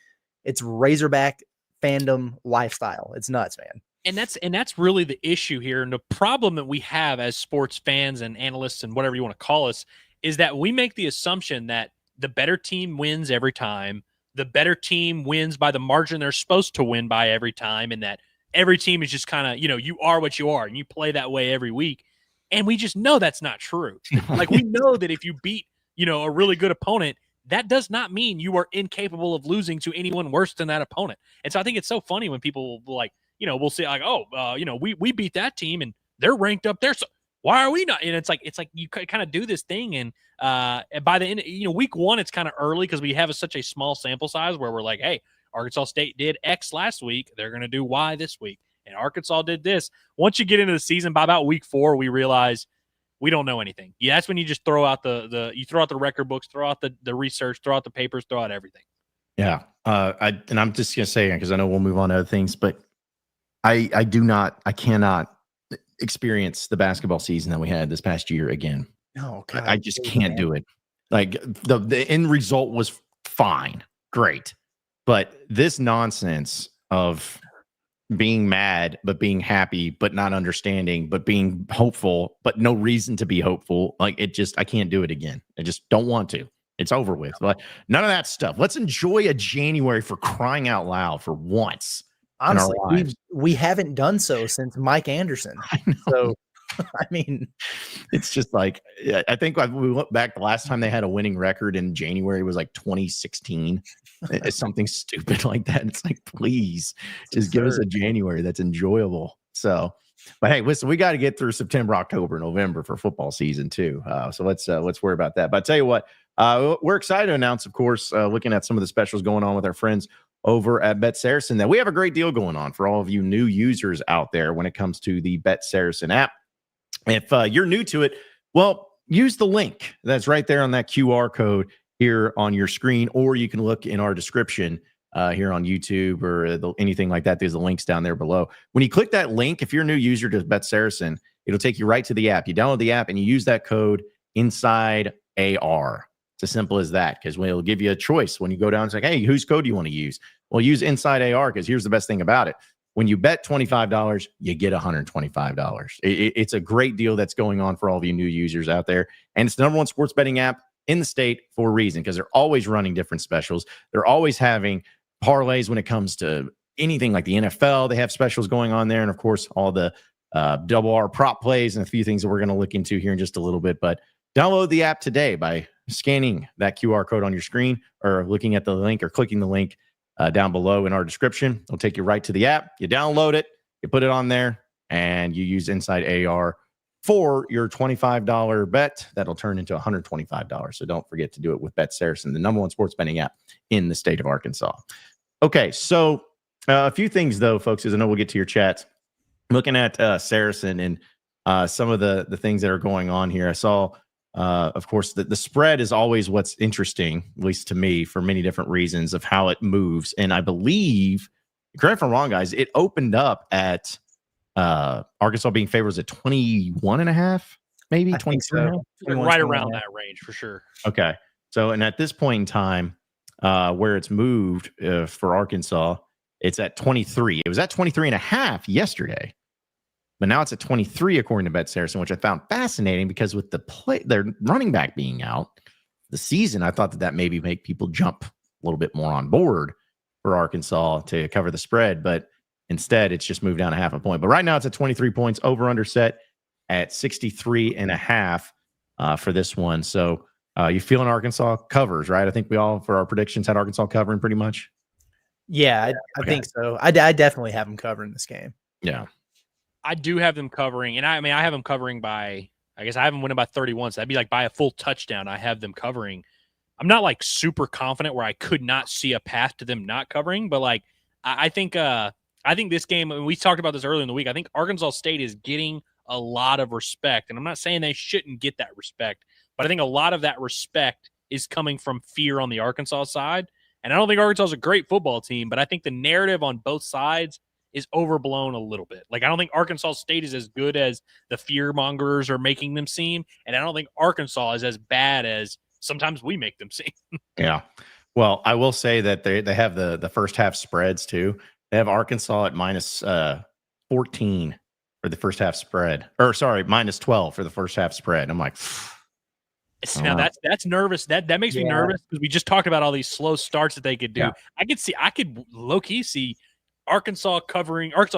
It's Razorback fandom lifestyle. It's nuts, man.
And that's really the issue here. And the problem that we have as sports fans and analysts and whatever you want to call us is that we make the assumption that the better team wins every time. The better team wins by the margin they're supposed to win by every time. And that every team is just kind of, you are what you are and you play that way every week. And we just know that's not true. Like we know that if you beat, a really good opponent, that does not mean you are incapable of losing to anyone worse than that opponent. And so I think it's so funny when people like, we'll say like, we beat that team and they're ranked up there. So why are we not? And it's like you kind of do this thing. And by the end, week one, it's kind of early because we have such a small sample size where we're like, hey, Arkansas State did X last week. They're going to do Y this week. And Arkansas did this. Once you get into the season, by about week 4, we realize we don't know anything. Yeah, that's when you just throw out you throw out the record books, throw out the research, throw out the papers, throw out everything.
Yeah. I'm just going to say, because I know we'll move on to other things, but I cannot experience the basketball season that we had this past year again.
Oh, God.
I just can't do it. Like the end result was fine. Great. But this nonsense of being mad, but being happy, but not understanding, but being hopeful, but no reason to be hopeful. Like I can't do it again. I just don't want to. It's over with. Like none of that stuff. Let's enjoy a January for crying out loud for once.
Honestly, we haven't done so since Mike Anderson. So, I mean,
it's just like, I think we look back, the last time they had a winning record in January was like 2016. It's something stupid like that. It's like, please just give us a January that's enjoyable. So, but hey, listen, we got to get through September, October, November for football season too. So let's worry about that. But I tell you what, we're excited to announce, of course, looking at some of the specials going on with our friends over at Bet Saracen. That we have a great deal going on for all of you new users out there when it comes to the Bet Saracen app. If you're new to it, well, use the link that's right there on that QR code here on your screen, or you can look in our description here on YouTube or anything like that. There's the links down there below. When you click that link, if you're a new user to Bet Saracen, it'll take you right to the app. You download the app and you use that code inside AR. It's as simple as that, because we'll give you a choice when you go down and say, hey, whose code do you want to use? Well, use inside AR, because here's the best thing about it. When you bet $25, you get $125. It's a great deal that's going on for all of you new users out there. And it's the number one sports betting app in the state for a reason, because they're always running different specials. They're always having parlays when it comes to anything like the NFL. They have specials going on there. And of course, all the double R prop plays and a few things that we're going to look into here in just a little bit. But download the app today by scanning that QR code on your screen, or looking at the link, or clicking the link down below in our description. It'll take you right to the app. You download it, you put it on there, and you use Inside AR for your $25 bet. That'll turn into $125. So don't forget to do it with Bet Saracen, the number one sports betting app in the state of Arkansas. Okay, so a few things, though, folks, as I know we'll get to your chats. Looking at Saracen and some of the things that are going on here, I saw, of course, the spread is always what's interesting, at least to me, for many different reasons of how it moves. And I believe, correct me if I'm wrong, guys, it opened up at Arkansas being favored was at 21.5, maybe 22.
Right around that range for sure.
Okay. So, and at this point in time, where it's moved for Arkansas, it's at 23. It was at 23.5 yesterday, but now it's at 23 according to Bet Saracen, which I found fascinating, because with their running back being out the season, I thought that maybe make people jump a little bit more on board for Arkansas to cover the spread, but instead it's just moved down a half a point. But right now it's at 23 points, over under set at 63.5 for this one. So you feeling Arkansas covers, right? I think we all, for our predictions, had Arkansas covering pretty much.
Yeah, I think so. I definitely have them covering this game.
Yeah.
I do have them covering, and I mean, I have them covering by, I guess I have them winning by 31, so that'd be like by a full touchdown. I have them covering. I'm not like super confident where I could not see a path to them not covering, but like I think this game, and we talked about this earlier in the week, I think Arkansas State is getting a lot of respect, and I'm not saying they shouldn't get that respect, but I think a lot of that respect is coming from fear on the Arkansas side. And I don't think Arkansas is a great football team, but I think the narrative on both sides is overblown a little bit. Like, I don't think Arkansas State is as good as the fear mongers are making them seem, and I don't think Arkansas is as bad as sometimes we make them seem.
Yeah. Well, I will say that they have the first half spreads too. They have Arkansas at minus 14 for the first half spread, or sorry, minus 12 for the first half spread. I'm like,
now that's nervous. That makes me nervous, because we just talked about all these slow starts that they could do.
Yeah.
I could low key see Arkansas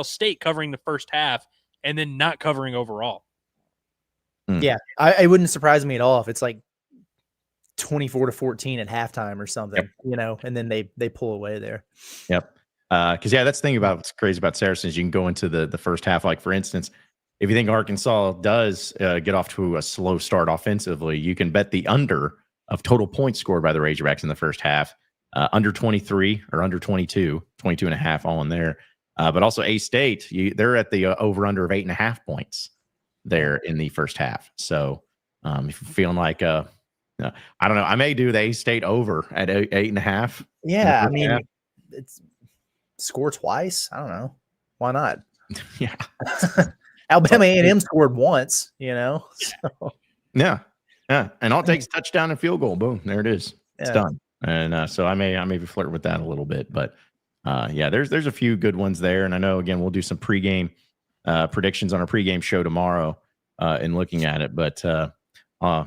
State covering the first half and then not covering overall.
Yeah, it wouldn't surprise me at all if it's like 24-14 at halftime or something, and then they pull away there.
Yep. Because that's the thing about what's crazy about Saracen is you can go into the first half. Like, for instance, if you think Arkansas does get off to a slow start offensively, you can bet the under of total points scored by the Razorbacks in the first half, under 23 or under 22.5, all in there. But also A-State, they're at the over-under of 8.5 points there in the first half. So if you're feeling like, I don't know, I may do the A-State over at 8.5.
Yeah, I mean, it's score twice. I don't know. Why not?
Yeah.
Alabama A&M scored once, So.
Yeah. And all it takes touchdown and field goal. Boom. There it is. It's done. And so I may be flirting with that a little bit, but there's a few good ones there. And I know, again, we'll do some pregame predictions on our pregame show tomorrow in looking at it. But I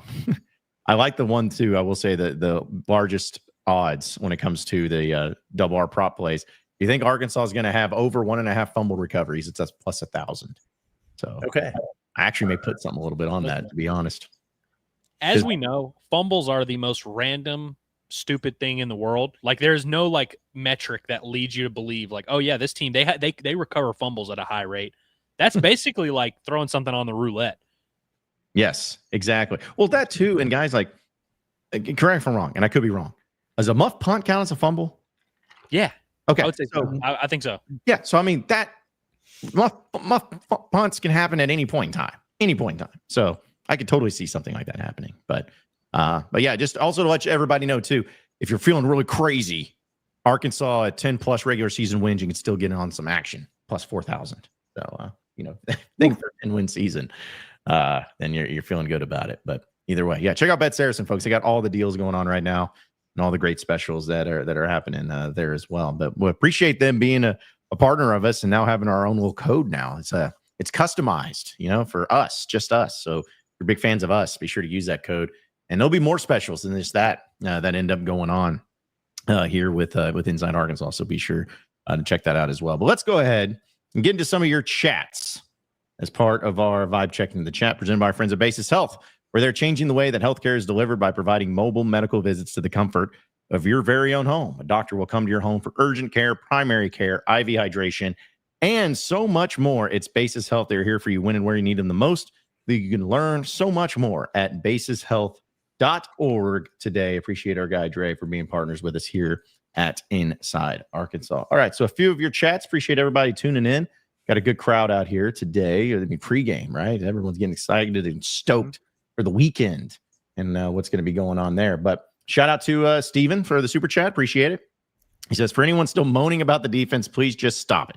like the one too. I will say that the largest odds when it comes to the double R prop plays. You think Arkansas is going to have over 1.5 fumble recoveries? It's plus 1,000. So
okay,
I actually may put something a little bit on that, to be honest.
As we know, fumbles are the most random, stupid thing in the world. Like, there's no like metric that leads you to believe like, oh yeah, this team they recover fumbles at a high rate. That's basically like throwing something on the roulette.
Yes, exactly. Well, that too, and guys, like, correct me if I'm wrong, and I could be wrong. Does a muff punt count as a fumble?
Yeah.
Okay.
I would say so. I think so.
Yeah. So, I mean, that muff punts can happen at any point in time. So I could totally see something like that happening. But yeah, just also to let everybody know too, if you're feeling really crazy, Arkansas at 10 plus regular season wins, you can still get on some action plus 4,000. So, think for a 10-win season, then you're feeling good about it. But either way, yeah, check out Bet Saracen, folks. They got all the deals going on right now and all the great specials that are happening there as well. But we appreciate them being a partner of us and now having our own little code now. It's customized, for us, just us. So if you're big fans of us, be sure to use that code. And there'll be more specials than just that end up going on here with Inside Arkansas. So be sure to check that out as well. But let's go ahead and get into some of your chats as part of our vibe check in the chat presented by our friends at Basis Health, where they're changing the way that healthcare is delivered by providing mobile medical visits to the comfort of your very own home. A doctor will come to your home for urgent care, primary care, IV hydration, and so much more. It's Basis Health. They're here for you when and where you need them the most. You can learn so much more at basishealth.org today. Appreciate our guy Dre for being partners with us here at Inside Arkansas. All right, so a few of your chats. Appreciate everybody tuning in. Got a good crowd out here today. I mean, pregame, right? Everyone's getting excited and stoked for the weekend and what's going to be going on there. But shout out to Steven for the super chat. Appreciate it. He says, for anyone still moaning about the defense, please just stop it.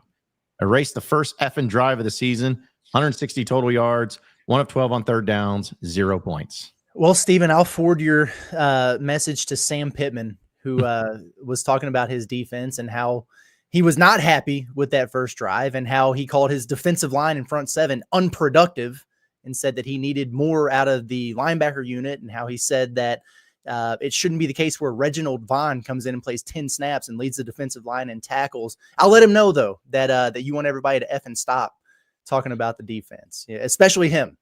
Erase the first effing drive of the season, 160 total yards, 1 of 12 on third downs, 0 points.
Well, Steven, I'll forward your message to Sam Pitman, who was talking about his defense and how he was not happy with that first drive and how he called his defensive line in front seven unproductive and said that he needed more out of the linebacker unit, and how he said that it shouldn't be the case where Reginald Vaughn comes in and plays 10 snaps and leads the defensive line in tackles. I'll let him know, though, that you want everybody to effing stop talking about the defense, especially him.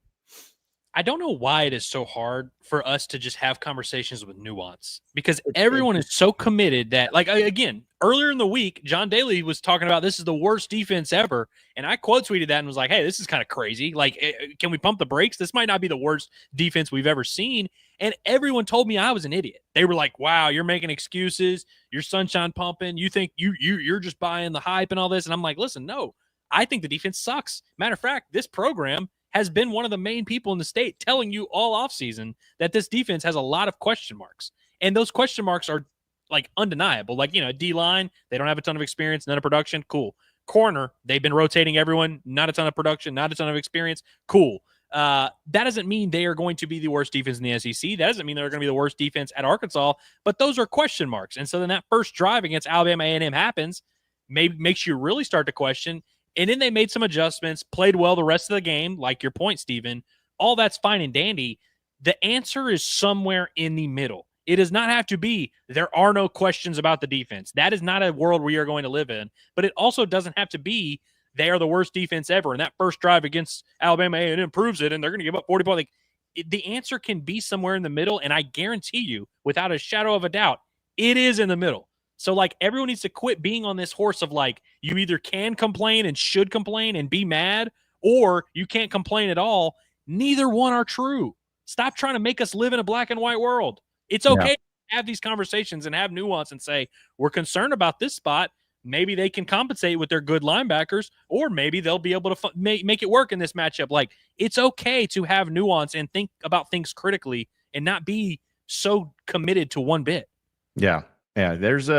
I don't know why it is so hard for us to just have conversations with nuance, because everyone is so committed that, like, again, earlier in the week, John Daly was talking about this is the worst defense ever. And I quote tweeted that and was like, hey, this is kind of crazy. Like, can we pump the brakes? This might not be the worst defense we've ever seen. And everyone told me I was an idiot. They were like, wow, you're making excuses. You're sunshine pumping. You think you're just buying the hype and all this. And I'm like, listen, no, I think the defense sucks. Matter of fact, this program has been one of the main people in the state telling you all offseason that this defense has a lot of question marks. And those question marks are like undeniable. Like, D-line, they don't have a ton of experience, none of production. Cool. Corner, they've been rotating everyone, not a ton of production, not a ton of experience. Cool. That doesn't mean they are going to be the worst defense in the SEC. That doesn't mean they're going to be the worst defense at Arkansas, but those are question marks. And so then that first drive against Alabama A&M happens, maybe makes you really start to question. And then they made some adjustments, played well the rest of the game, like your point, Steven. All that's fine and dandy. The answer is somewhere in the middle. It does not have to be there are no questions about the defense. That is not a world we are going to live in. But it also doesn't have to be they are the worst defense ever. And that first drive against Alabama A&M proves it, and they're going to give up 40 points. Like, the answer can be somewhere in the middle, and I guarantee you, without a shadow of a doubt, it is in the middle. So, like, everyone needs to quit being on this horse of, like, you either can complain and should complain and be mad, or you can't complain at all. Neither one are true. Stop trying to make us live in a black and white world. It's okay to have these conversations and have nuance and say, we're concerned about this spot. Maybe they can compensate with their good linebackers, or maybe they'll be able to make it work in this matchup. Like, it's okay to have nuance and think about things critically and not be so committed to one bit.
Yeah. Yeah, there's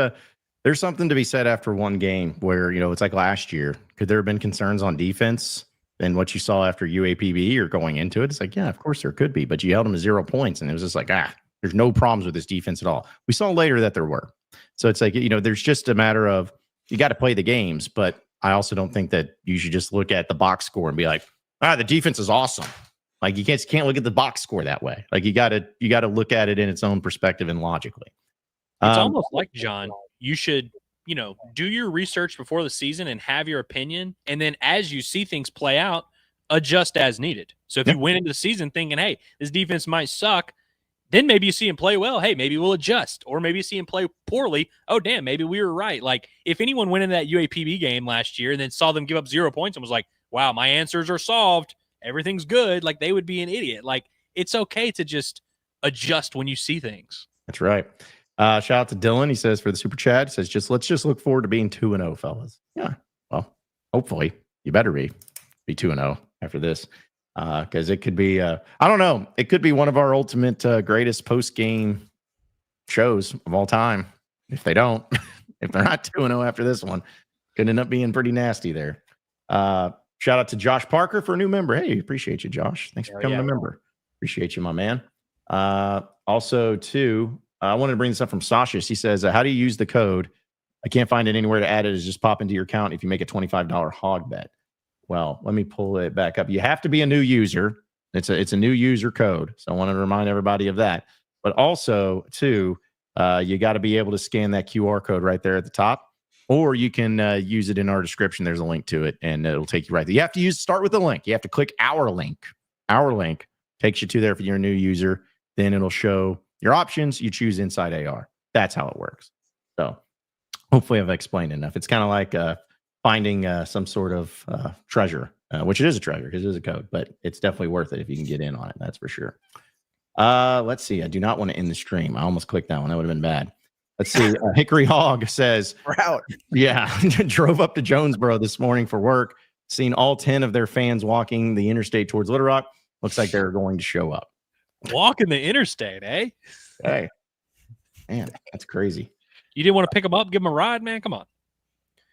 something to be said after one game where, it's like last year. Could there have been concerns on defense than what you saw after UAPB or going into it? It's like, yeah, of course there could be, but you held them to 0 points, and it was just like, there's no problems with this defense at all. We saw later that there were. So it's like, there's just a matter of you got to play the games, but I also don't think that you should just look at the box score and be like, the defense is awesome. Like, you can't look at the box score that way. Like, you got to look at it in its own perspective and logically.
It's almost like, John, you should, do your research before the season and have your opinion. And then as you see things play out, adjust as needed. So if you went into the season thinking, hey, this defense might suck, then maybe you see him play well. Hey, maybe we'll adjust. Or maybe you see him play poorly. Oh, damn, maybe we were right. Like, if anyone went into that UAPB game last year and then saw them give up 0 points and was like, wow, my answers are solved, everything's good, like, they would be an idiot. Like, it's okay to just adjust when you see things.
That's right. Shout out to Dylan. He says for the super chat, he says let's just look forward to being 2-0, fellas. Yeah. Well, hopefully you better be 2-0 after this. Because it could be I don't know. It could be one of our ultimate greatest post-game shows of all time. If they don't, if they're not 2-0 after this one, could end up being pretty nasty there. Shout out to Josh Parker for a new member. Hey, appreciate you, Josh. Thanks for becoming a member. Appreciate you, my man. Also, too, I wanted to bring this up from Sasha. She says, how do you use the code? I can't find it anywhere to add it. Is just pop into your account if you make a $25 hog bet. Well, let me pull it back up. You have to be a new user. It's a new user code. So I want to remind everybody of that. But also, too, you got to be able to scan that QR code right there at the top. Or you can use it in our description. There's a link to it, and it'll take you right there. You have to start with the link. You have to click our link. Our link takes you to there if you're a new user. Then it'll show your options. You choose Inside AR. That's how it works. So hopefully I've explained enough. It's kind of like finding some sort of treasure, which it is a treasure because it is a code, but it's definitely worth it if you can get in on it. That's for sure. Let's see. I do not want to end the stream. I almost clicked that one. That would have been bad. Let's see. Hickory Hog says,
We're out.
Yeah, drove up to Jonesboro this morning for work. Seen all 10 of their fans walking the interstate towards Little Rock. Looks like they're going to show up.
Walking the interstate, eh?
Hey, man, that's crazy.
You didn't want to pick them up, give them a ride, man? Come on.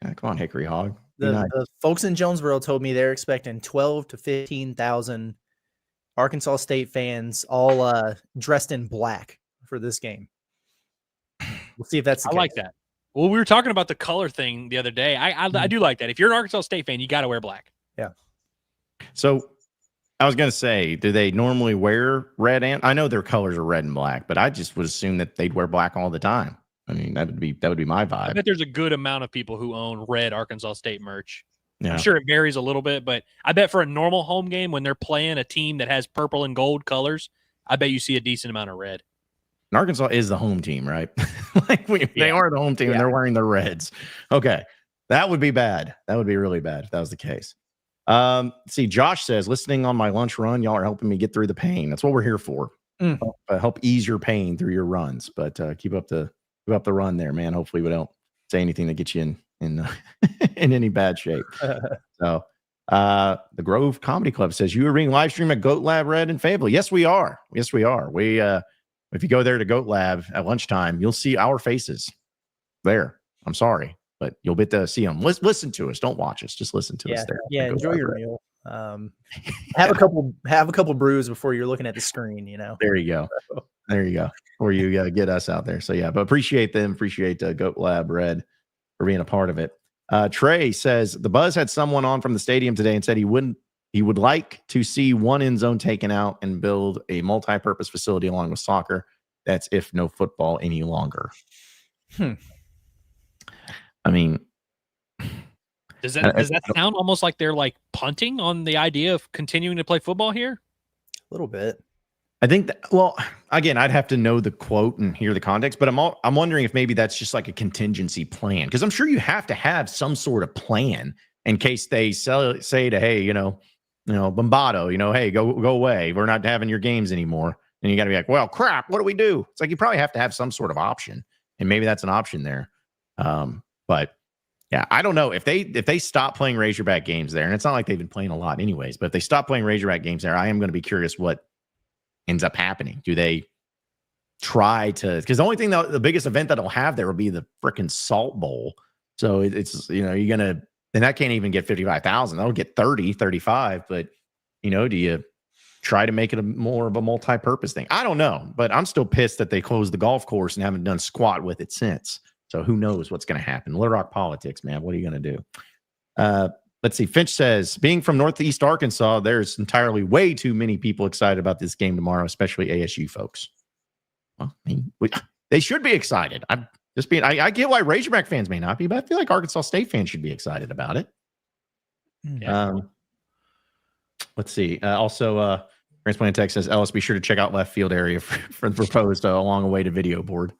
Yeah, come on, Hickory Hog.
The folks in Jonesboro told me they're expecting 12 to 15,000 Arkansas State fans all dressed in black for this game. We'll see if that's the case.
Like that. Well, we were talking about the color thing the other day. I do like that. If you're an Arkansas State fan, you got to wear black.
Yeah.
So I was going to say, do they normally wear red? And I know their colors are red and black, but I just would assume that they'd wear black all the time. I mean, that would be my vibe.
I bet there's a good amount of people who own red Arkansas State merch.
Yeah.
I'm sure it varies a little bit, but I bet for a normal home game when they're playing a team that has purple and gold colors, I bet you see a decent amount of red.
And Arkansas is the home team, right? They are the home team, and they're wearing the reds. Okay, that would be bad. That would be really bad if that was the case. See, Josh says, listening on my lunch run, y'all are helping me get through the pain. That's what we're here for. Help ease your pain through your runs. But keep up the run there, man. Hopefully we don't say anything that gets you in any bad shape. So the Grove Comedy Club says, you are being live streamed at Goat Lab Red and Fable. Yes, we are. We if you go there to Goat Lab at lunchtime, you'll see our faces there. I'm sorry, but you'll get to see them. Listen to us. Don't watch us. Just listen to us there.
Yeah, enjoy your meal. Have a couple brews before you're looking at the screen, you know.
There you go. Or you get us out there. So yeah, but appreciate them. Appreciate Goat Lab Red for being a part of it. Trey says the Buzz had someone on from the stadium today and said he would like to see one end zone taken out and build a multi-purpose facility along with soccer. That's if no football any longer. I mean,
does that sound almost like they're like punting on the idea of continuing to play football here?
A little bit.
I think that, well, again, I'd have to know the quote and hear the context, but I'm wondering if maybe that's just like a contingency plan, because I'm sure you have to have some sort of plan in case they say to, hey, Bombato, hey, go away. We're not having your games anymore. And you got to be like, well, crap, what do we do? It's like you probably have to have some sort of option, and maybe that's an option there. But yeah, I don't know if they stop playing Razorback games there, and it's not like they've been playing a lot anyways, but if they stop playing Razorback games there, I am going to be curious what ends up happening. Do they try to, because the only thing the biggest event that'll have there will be the freaking Salt Bowl. So it's, you're going to, and that can't even get 55,000. That'll get 30, 35. But, do you try to make it more of a multi-purpose thing? I don't know, but I'm still pissed that they closed the golf course and haven't done squat with it since. So who knows what's going to happen? Little Rock politics, man. What are you going to do? Let's see. Finch says, being from Northeast Arkansas, there's entirely way too many people excited about this game tomorrow, especially ASU folks. Well, I mean, they should be excited. I get why Razorback fans may not be, but I feel like Arkansas State fans should be excited about it.
Yeah.
Let's see. Also, Transplant Tech says, Ellis, be sure to check out left field area for the proposed along a way to video board.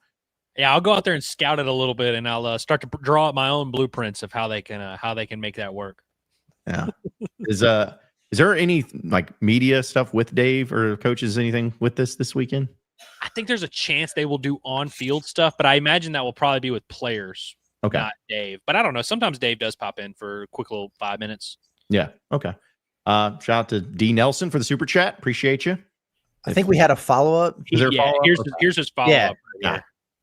Yeah, I'll go out there and scout it a little bit, and I'll start to draw up my own blueprints of how they can make that work.
Yeah. Is there any like media stuff with Dave or coaches, anything with this weekend?
I think there's a chance they will do on-field stuff, but I imagine that will probably be with players, not Dave. But I don't know. Sometimes Dave does pop in for a quick little 5 minutes.
Yeah. Okay. Shout out to D Nelson for the super chat. Appreciate you.
I think we had a follow-up.
Is there a follow-up?
Here's his follow-up.
Yeah.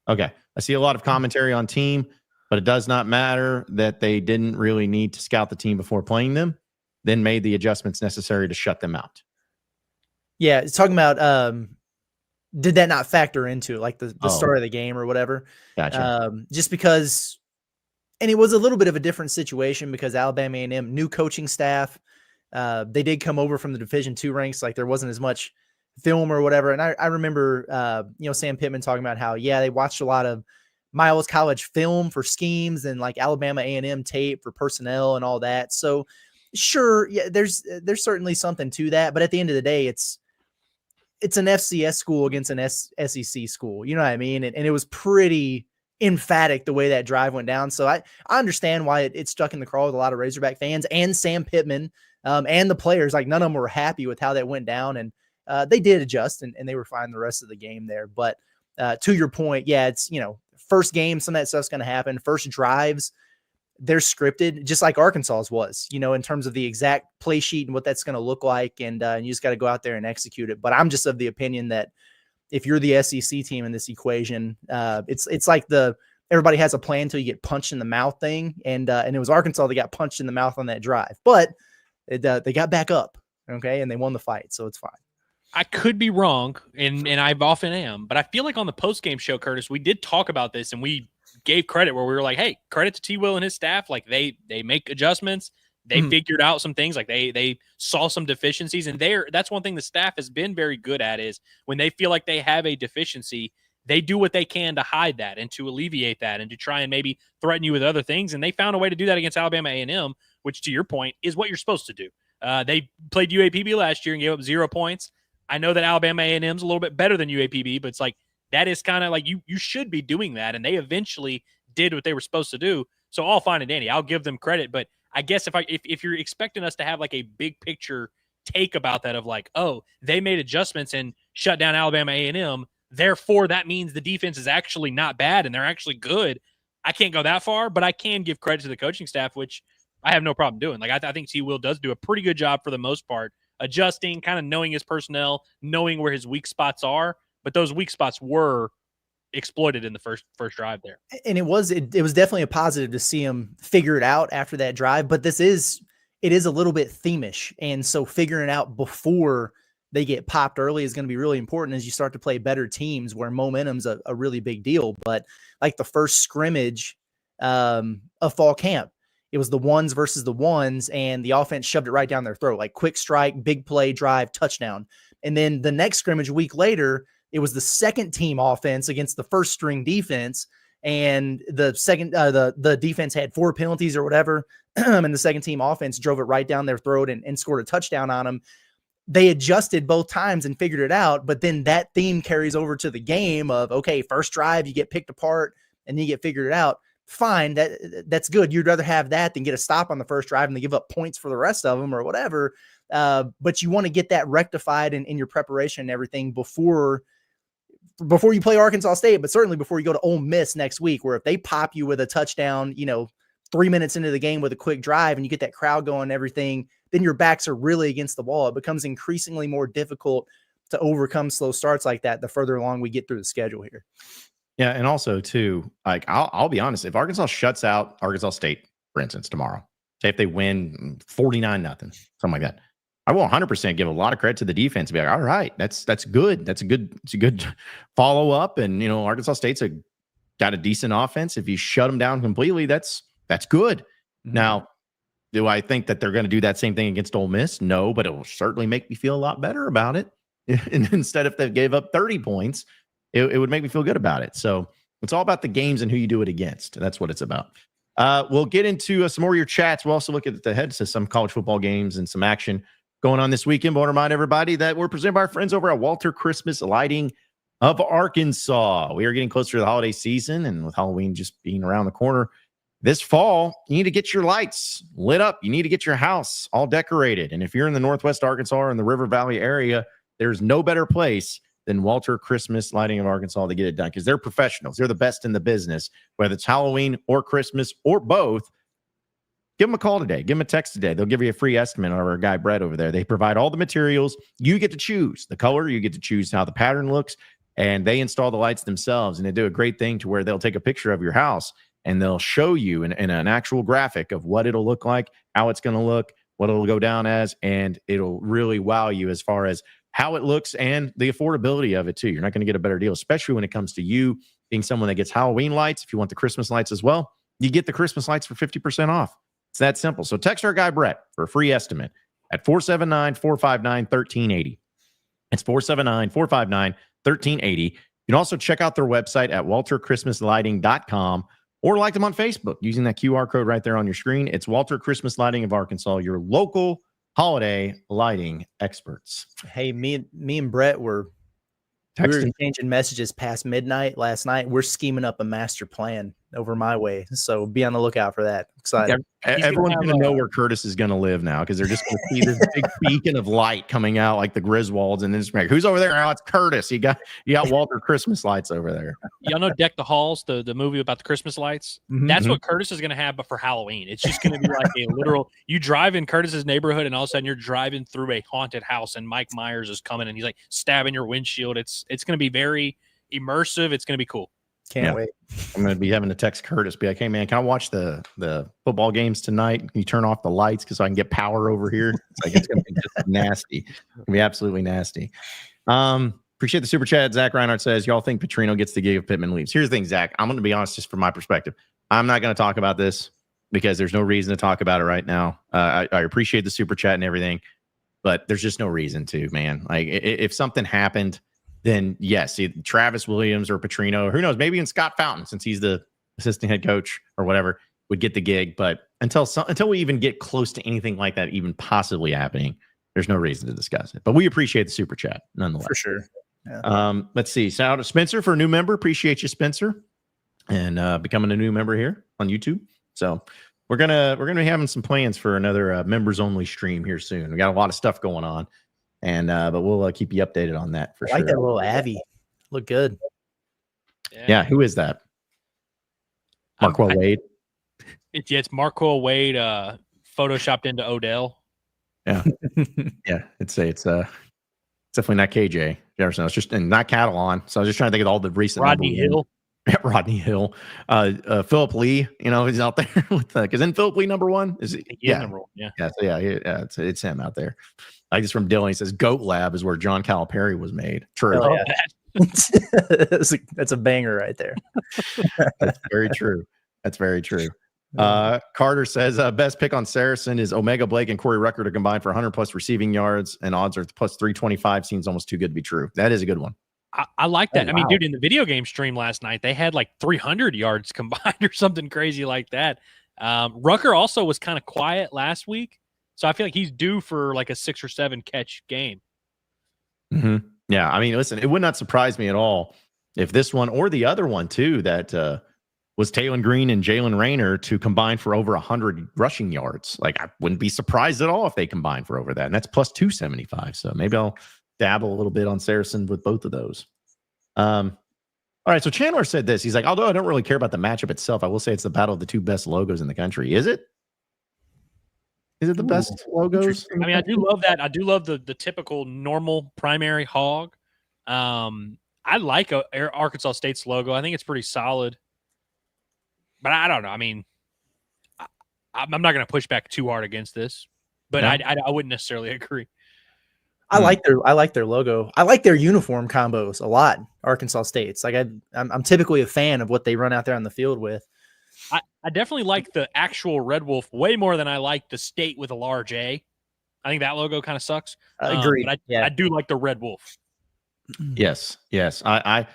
Okay. I see a lot of commentary on team, but it does not matter that they didn't really need to scout the team before playing them, then made the adjustments necessary to shut them out.
Yeah, it's talking about did that not factor into like the start of the game or whatever?
Gotcha.
Just because, and it was a little bit of a different situation because Alabama A&M, new coaching staff, they did come over from the Division II ranks. Like there wasn't as much film or whatever. And I remember, Sam Pitman talking about how, they watched a lot of Miles College film for schemes and like Alabama A&M tape for personnel and all that. So sure, there's certainly something to that. But at the end of the day, it's an FCS school against an SEC school. You know what I mean? And it was pretty emphatic the way that drive went down. So I understand why it stuck in the craw with a lot of Razorback fans and Sam Pittman and the players. Like none of them were happy with how that went down. And they did adjust and they were fine the rest of the game there. But to your point, it's, first game, some of that stuff's going to happen. First drives, they're scripted, just like Arkansas's was, in terms of the exact play sheet and what that's going to look like. And you just got to go out there and execute it. But I'm just of the opinion that if you're the SEC team in this equation, it's like everybody has a plan until you get punched in the mouth thing. And it was Arkansas that got punched in the mouth on that drive, but they got back up. Okay. And they won the fight. So it's fine.
I could be wrong, and I often am, but I feel like on the post-game show, Curtis, we did talk about this, and we gave credit where we were like, hey, credit to T. Will and his staff. Like, they make adjustments. They figured out some things. Like, they saw some deficiencies, and that's one thing the staff has been very good at is when they feel like they have a deficiency, they do what they can to hide that and to alleviate that and to try and maybe threaten you with other things, and they found a way to do that against Alabama A&M, which, to your point, is what you're supposed to do. They played UAPB last year and gave up 0 points. I know that Alabama A&M is a little bit better than UAPB, but it's like that is kind of like you should be doing that, and they eventually did what they were supposed to do. So all fine and dandy. I'll give them credit, but I guess if you're expecting us to have like a big picture take about that of like, oh, they made adjustments and shut down Alabama A&M, therefore that means the defense is actually not bad and they're actually good. I can't go that far, but I can give credit to the coaching staff, which I have no problem doing. Like I think T. Will does do a pretty good job for the most part, adjusting, kind of knowing his personnel, knowing where his weak spots are, but those weak spots were exploited in the first drive there. And
it was definitely a positive to see him figure it out after that drive, but it is a little bit themish. And so figuring it out before they get popped early is going to be really important as you start to play better teams where momentum's a really big deal. But like the first scrimmage of fall camp, it was the ones versus the ones, and the offense shoved it right down their throat, like quick strike, big play, drive, touchdown. And then the next scrimmage a week later, it was the second team offense against the first string defense. And the second, the defense had 4 penalties or whatever. And the second team offense drove it right down their throat and scored a touchdown on them. They adjusted both times and figured it out. But then that theme carries over to the game of, okay, first drive, you get picked apart and you get figured out. Fine, that's good. You'd rather have that than get a stop on the first drive and they give up points for the rest of them or whatever. But you want to get that rectified in your preparation and everything before you play Arkansas State, but certainly before you go to Ole Miss next week, where if they pop you with a touchdown, 3 minutes into the game with a quick drive and you get that crowd going and everything, then your backs are really against the wall. It becomes increasingly more difficult to overcome slow starts like that the further along we get through the schedule here.
Yeah, and also too, like I'll be honest, if Arkansas shuts out Arkansas State, for instance, tomorrow, say if they win 49-0, something like that, I will 100% give a lot of credit to the defense. Be like, all right, that's good. It's a good follow up, and Arkansas State's got a decent offense. If you shut them down completely, that's good. Mm-hmm. Now, do I think that they're going to do that same thing against Ole Miss? No, but it will certainly make me feel a lot better about it. And instead, if they gave up 30 points. It would make me feel good about it. So it's all about the games and who you do it against. That's what it's about. We'll get into some more of your chats. We'll also look at the heads to some college football games and some action going on this weekend. But I want to remind everybody that we're presented by our friends over at Walter Christmas Lighting of Arkansas. We are getting closer to the holiday season, and with Halloween just being around the corner this fall, you need to get your lights lit up. You need to get your house all decorated. And if you're in the Northwest Arkansas or in the River Valley area, there's no better place than Walter Christmas Lighting of Arkansas to get it done, because they're professionals. They're the best in the business, whether it's Halloween or Christmas or both. Give them a call today. Give them a text today. They'll give you a free estimate on our guy Brett over there. They provide all the materials. You get to choose the color. You get to choose how the pattern looks, and they install the lights themselves. And they do a great thing to where they'll take a picture of your house and they'll show you in an actual graphic of what it'll look like, how it's going to look, what it'll go down as, and it'll really wow you as far as how it looks and the affordability of it too. You're not going to get a better deal, especially when it comes to you being someone that gets Halloween lights. If you want the Christmas lights as well, you get the Christmas lights for 50% off. It's that simple. So text our guy Brett for a free estimate at 479-459-1380. It's 479-459-1380. You can also check out their website at walterchristmaslighting.com or like them on Facebook using that QR code right there on your screen. It's Walter Christmas Lighting of Arkansas, your local holiday lighting experts.
Hey, me and Brett we were exchanging messages past midnight last night. We're scheming up a master plan over my way, so be on the lookout for that. Excited.
Everyone's going to know where Curtis is going to live now, because they're just going to see this big beacon of light coming out like the Griswolds, and then just like, who's over there? Oh, it's Curtis. You got Walter Christmas lights over there.
Y'all know Deck the Halls, the movie about the Christmas lights?
Mhm.
That's what Curtis is going to have, but for Halloween. It's just going to be like a literal, you drive in Curtis's neighborhood and all of a sudden you're driving through a haunted house and Mike Myers is coming and he's like stabbing your windshield. It's going to be very immersive. It's going to be cool.
Can't wait.
I'm going to be having to text Curtis, be like, hey, man, can I watch the football games tonight? Can you turn off the lights because I can get power over here? It's going to be just nasty. It's going to be absolutely nasty. Appreciate the super chat. Zach Reinhardt says, y'all think Petrino gets the gig if Pitman leaves? Here's the thing, Zach. I'm going to be honest, just from my perspective. I'm not going to talk about this because there's no reason to talk about it right now. I appreciate the super chat and everything, but there's just no reason to, man. Like, if something happened, then yes, Travis Williams or Petrino, or who knows, maybe even Scott Fountain, since he's the assistant head coach or whatever, would get the gig. But until we even get close to anything like that even possibly happening, there's no reason to discuss it. But we appreciate the super chat nonetheless.
For sure. Yeah.
Let's see. Shout out to Spencer for a new member. Appreciate you, Spencer, and becoming a new member here on YouTube. So we're gonna be having some plans for another members only stream here soon. We got a lot of stuff going on. And but we'll keep you updated on that for sure.
I like that little Abby. Look good.
Yeah, who is that? Marquel Wade.
It's Marquel Wade photoshopped into Odell.
Yeah. Yeah. It's definitely not KJ Jefferson. It's just not Catalan. So I was just trying to think of all the recent
Rodney Hill.
Yeah, Rodney Hill. Philip Lee, he's out there with because then Philip Lee number one is it? Yeah.
Number one. Yeah.
Yeah. So yeah, it's him out there. I guess from Dylan, he says Goat Lab is where John Calipari was made. True.
Oh, yeah. That's a banger right there.
That's very true. That's very true. Carter says best pick on Saracen is Omega Blake and Corey Rucker to combine for 100 plus receiving yards, and odds are plus 325. Seems almost too good to be true. That is a good one.
I like that.
Oh,
I mean,
wow.
dude, in the video game stream last night, they had like 300 yards combined or something crazy like that. Rucker also was kind of quiet last week, so I feel like he's due for like a 6 or 7 catch game.
Mm-hmm. Yeah, I mean, listen, it would not surprise me at all if this one or the other one too that was Taylor Green and Jalen Rayner to combine for over 100 rushing yards. Like, I wouldn't be surprised at all if they combine for over that, and that's plus 275. So maybe I'll dabble a little bit on Saracen with both of those. All right, so Chandler said this. He's like, although I don't really care about the matchup itself, I will say it's the battle of the two best logos in the country. Is it? Is it the best logos?
I mean, I do love that. I do love the typical normal primary hog. I like Arkansas State's logo. I think it's pretty solid. But I don't know. I mean, I'm not going to push back too hard against this, but no. I wouldn't necessarily agree.
I like their logo. I like their uniform combos a lot. Arkansas State's like I'm typically a fan of what they run out there on the field with.
I definitely like the actual Red Wolf way more than I like the state with a large A. I think that logo kind of sucks.
Agreed.
But I do like the Red Wolf.
Yes. I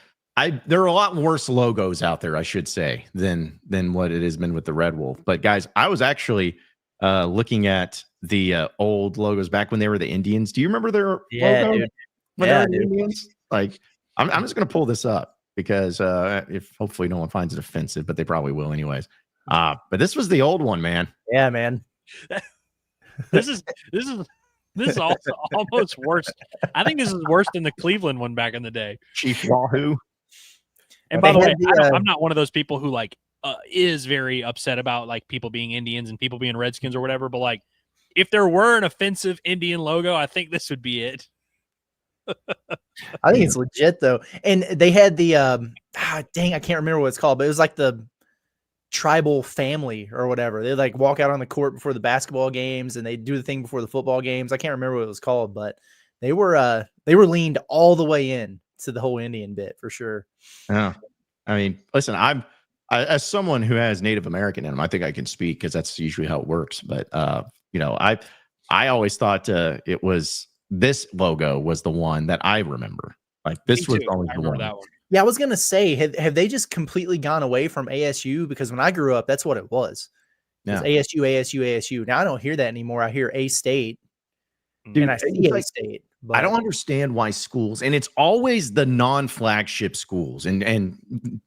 there are a lot worse logos out there, I should say, than what it has been with the Red Wolf. But guys, I was actually looking at the old logos back when they were the Indians. Do you remember their logo?
Dude.
When they were the Indians? Like, I'm just going to pull this up because if hopefully no one finds it offensive, but they probably will anyways. But this was the old one, man.
Yeah, man.
This is This is also almost worse. I think this is worse than the Cleveland one back in the day.
Chief Wahoo.
And by the way,
the,
I'm not one of those people who like is very upset about like people being Indians and people being Redskins or whatever. But like, if there were an offensive Indian logo, I think this would be it.
I think it's legit though. And they had the dang, I can't remember what it's called, but it was like the tribal family or whatever. They like walk out on the court before the basketball games and they do the thing before the football games. I can't remember what it was called, but they were leaned all the way in to the whole Indian bit for sure.
Yeah. I mean, listen, I as someone who has Native American in them, I think I can speak because that's usually how it works. But I always thought it was this logo was the one that I remember. Like this was always the one.
That one.
Yeah, I was gonna say, have they just completely gone away from ASU? Because when I grew up, that's what it was.
Yeah.
It was ASU. Now I don't hear that anymore. I hear A State,
Dude,
and I see A State. But
I don't understand why schools, and it's always the non-flagship schools, and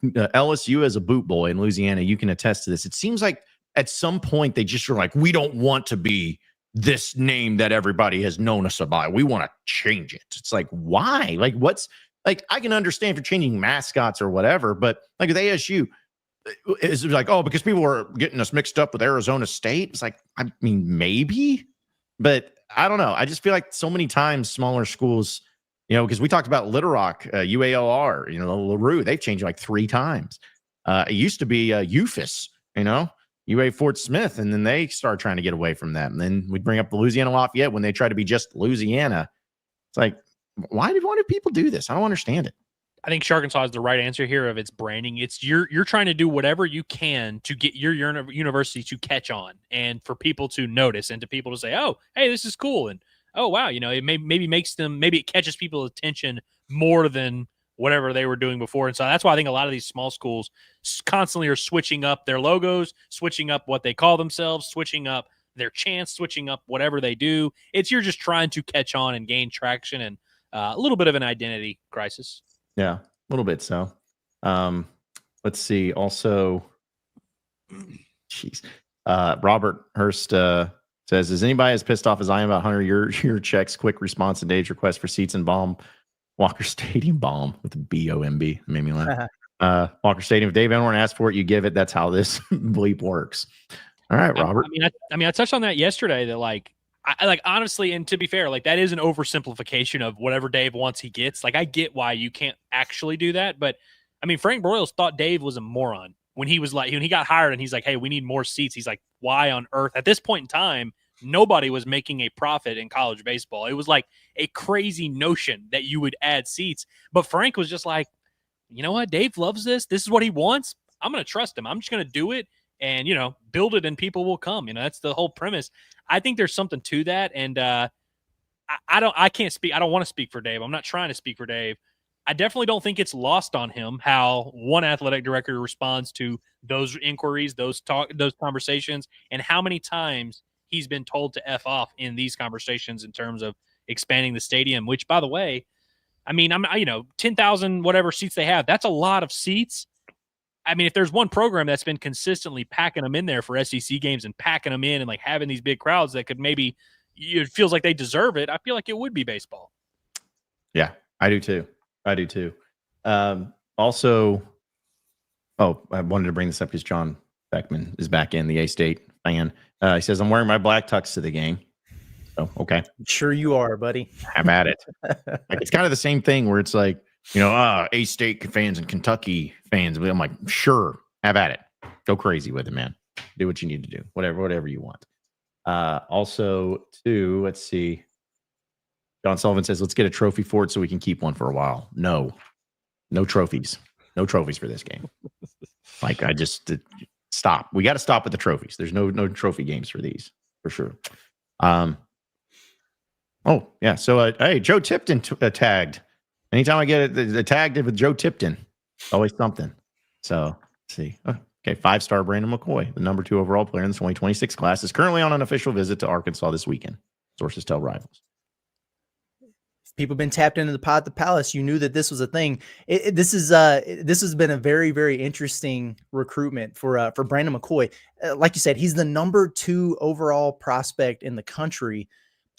LSU as a boot boy in Louisiana, you can attest to this. It seems like at some point they just are like, we don't want to be this name that everybody has known us by. We want to change it. It's like, why? Like, what's like? I can understand for changing mascots or whatever, but like with ASU, it's like, oh, because people were getting us mixed up with Arizona State. It's like, I mean, maybe, but I don't know. I just feel like so many times smaller schools, because we talked about Little Rock, UALR, LaRue, they've changed like 3 times. It used to be UFIS, UA Fort Smith, and then they started trying to get away from that. And then we bring up Louisiana Lafayette when they try to be just Louisiana. It's like, why do people do this? I don't understand it.
I think Arkansas is the right answer here of its branding. It's you're trying to do whatever you can to get your university to catch on and for people to notice and to people to say, oh, hey, this is cool. And oh, wow, it maybe it catches people's attention more than whatever they were doing before. And so that's why I think a lot of these small schools constantly are switching up their logos, switching up what they call themselves, switching up their chants, switching up whatever they do. You're just trying to catch on and gain traction and a little bit of an identity crisis.
Yeah, a little bit so. Let's see. Also, Robert Hurst says, is anybody as pissed off as I am about Hunter your checks, quick response to Dave's request for seats and bomb Walker Stadium bomb with the BOMB? Made me laugh. Walker Stadium. If Dave Enwarn asked for it, you give it. That's how this bleep works. All right, Robert.
I touched on that yesterday that I honestly, and to be fair, like that is an oversimplification of whatever Dave wants he gets. Like I get why you can't actually do that, but I mean Frank Broyles thought Dave was a moron when he was like when he got hired and he's like, hey, we need more seats. He's like, why on earth? At this point in time, nobody was making a profit in college baseball. It was like a crazy notion that you would add seats. But Frank was just like, you know what? Dave loves this. This is what he wants. I'm going to trust him. I'm just going to do it and, build it and people will come. That's the whole premise. I think there's something to that. And I can't speak. I don't want to speak for Dave. I'm not trying to speak for Dave. I definitely don't think it's lost on him how one athletic director responds to those inquiries, those conversations, and how many times he's been told to F off in these conversations in terms of expanding the stadium, which, by the way, I mean, 10,000 whatever seats they have, that's a lot of seats. I mean, if there's one program that's been consistently packing them in there for SEC games and packing them in and like having these big crowds that could maybe it feels like they deserve it, I feel like it would be baseball.
Yeah, I do too. Also, I wanted to bring this up because John Beckman is back in, the A-State fan. He says, I'm wearing my black tux to the game. So, okay.
Sure you are, buddy.
Have at it. It's kind of the same thing where it's like, A-State fans and Kentucky fans. I'm like, sure, have at it. Go crazy with it, man. Do what you need to do. Whatever you want. Also, too, let's see. John Sullivan says, let's get a trophy for it so we can keep one for a while. No trophies. No trophies for this game. Like, I just stop. We got to stop with the trophies. There's no trophy games for these, for sure. Oh, yeah. So, hey, Joe Tipton tagged. Anytime I get it tagged with Joe Tipton, always something. So, let's see. Okay, 5-star Brandon McCoy, the number 2 overall player in the 2026 class, is currently on an official visit to Arkansas this weekend. Sources tell Rivals.
If people have been tapped into the pod at the Palace, you knew that this was a thing. This has been a very, very interesting recruitment for Brandon McCoy. Like you said, he's the number 2 overall prospect in the country.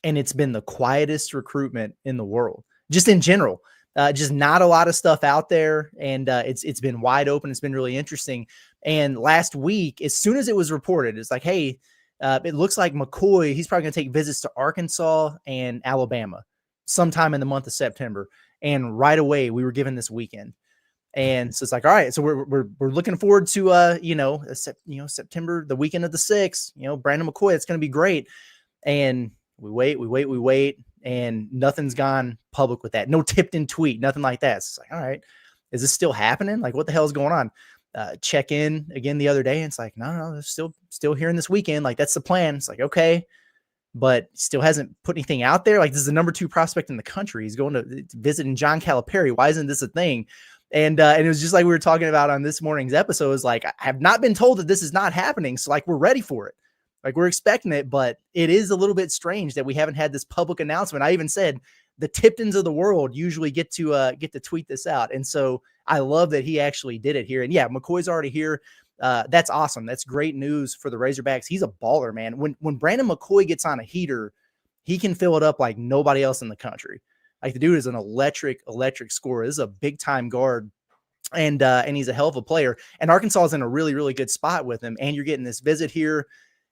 and it's been the quietest recruitment in the world, just in general. Just not a lot of stuff out there, and it's been wide open. It's been really interesting. And last week, as soon as it was reported, it's like, hey, it looks like McCoy, he's probably going to take visits to Arkansas and Alabama sometime in the month of September. And right away, we were given this weekend. And so it's like, all right, so we're looking forward to September, the weekend of the 6th. Brandon McCoy, it's going to be great. And we wait, and nothing's gone public with that. No Tipton tweet, nothing like that. It's like, all right, is this still happening? Like, what the hell is going on? Check in again the other day, and it's like, no, still here in this weekend. Like, that's the plan. It's like, okay, but still hasn't put anything out there. Like, this is the number 2 prospect in the country. He's going to visit in John Calipari. Why isn't this a thing? And it was just like we were talking about on this morning's episode. Is like, I have not been told that this is not happening. So like, we're ready for it. Like, we're expecting it, but it is a little bit strange that we haven't had this public announcement. I even said the Tiptons of the world usually get to tweet this out. And so I love that he actually did it here. And yeah, McCoy's already here. That's awesome. That's great news for the Razorbacks. He's a baller, man. When Brandon McCoy gets on a heater, he can fill it up like nobody else in the country. Like, the dude is an electric scorer. This is a big time guard. And he's a hell of a player. And Arkansas is in a really, really good spot with him. And you're getting this visit here.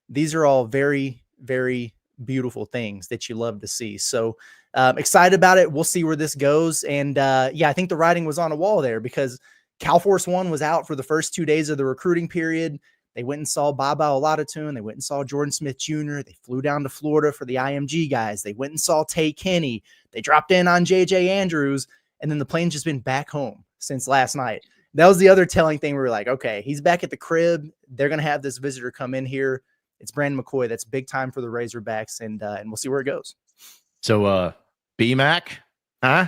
These are all very, very beautiful things that you love to see. So excited about it. We'll see where this goes. And I think the writing was on the wall there, because Cal Force One was out for the first 2 days of the recruiting period. They went and saw Baba Olatunji. They went and saw Jordan Smith Jr. They flew down to Florida for the IMG guys. They went and saw Tay Kenny. They dropped in on JJ Andrews. And then the plane's just been back home since last night. That was the other telling thing. We were like, okay, he's back at the crib. They're going to have this visitor come in here. It's Brandon McCoy. That's big time for the Razorbacks, and we'll see where it goes.
So, BMAC, huh?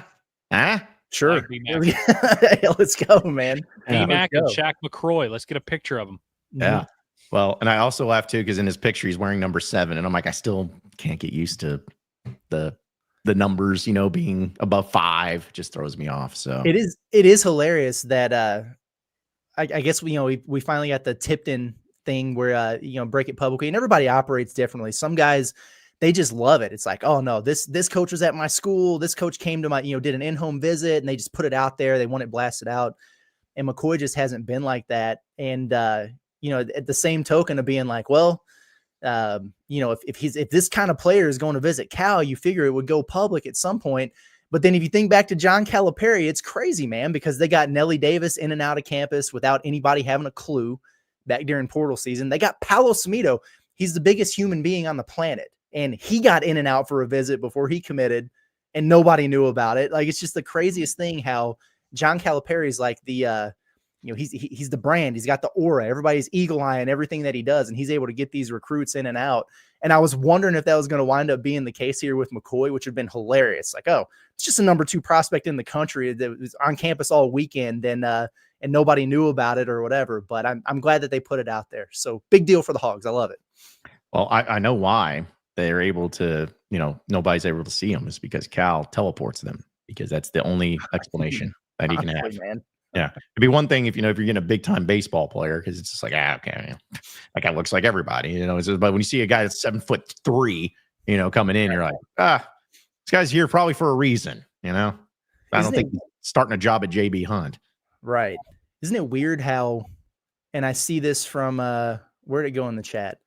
Sure.
Like B-Mac.
Let's go, man.
B-Mac and Shaq McCroy. Let's get a picture of them.
Yeah. Well, and I also laughed too, because in his picture he's wearing number 7, and I'm like, I still can't get used to the numbers, being above 5. Just throws me off. So
it is hilarious that I guess we finally got the Tipton thing where break it publicly, and everybody operates differently. Some guys, they just love it. It's like, oh no, this coach was at my school. This coach came to my, did an in-home visit, and they just put it out there. They want it blasted out. And McCoy just hasn't been like that. And, at the same token of being like, well, if this kind of player is going to visit Cal, you figure it would go public at some point. But then if you think back to John Calipari, it's crazy, man, because they got Nelly Davis in and out of campus without anybody having a clue back during portal season. They got Paolo Smito. He's the biggest human being on the planet. And he got in and out for a visit before he committed, and nobody knew about it. Like, it's just the craziest thing how John Calipari is like the, he's the brand. He's got the aura. Everybody's eagle-eyeing everything that he does, and he's able to get these recruits in and out. And I was wondering if that was going to wind up being the case here with McCoy, which would have been hilarious. Like, oh, it's just a number 2 prospect in the country that was on campus all weekend, and nobody knew about it or whatever. But I'm glad that they put it out there. So big deal for the Hogs. I love it.
Well, I know why they're able to, nobody's able to see them, is because Cal teleports them, because that's the only explanation that he can have. Man. Yeah. It'd be one thing if you're getting a big time baseball player, because it's just like, okay, that guy looks like everybody, but when you see a guy that's 7'3", coming in, you're like, this guy's here probably for a reason, I don't think he's starting a job at JB Hunt.
Right. Isn't it weird how, and I see this from, where'd it go in the chat?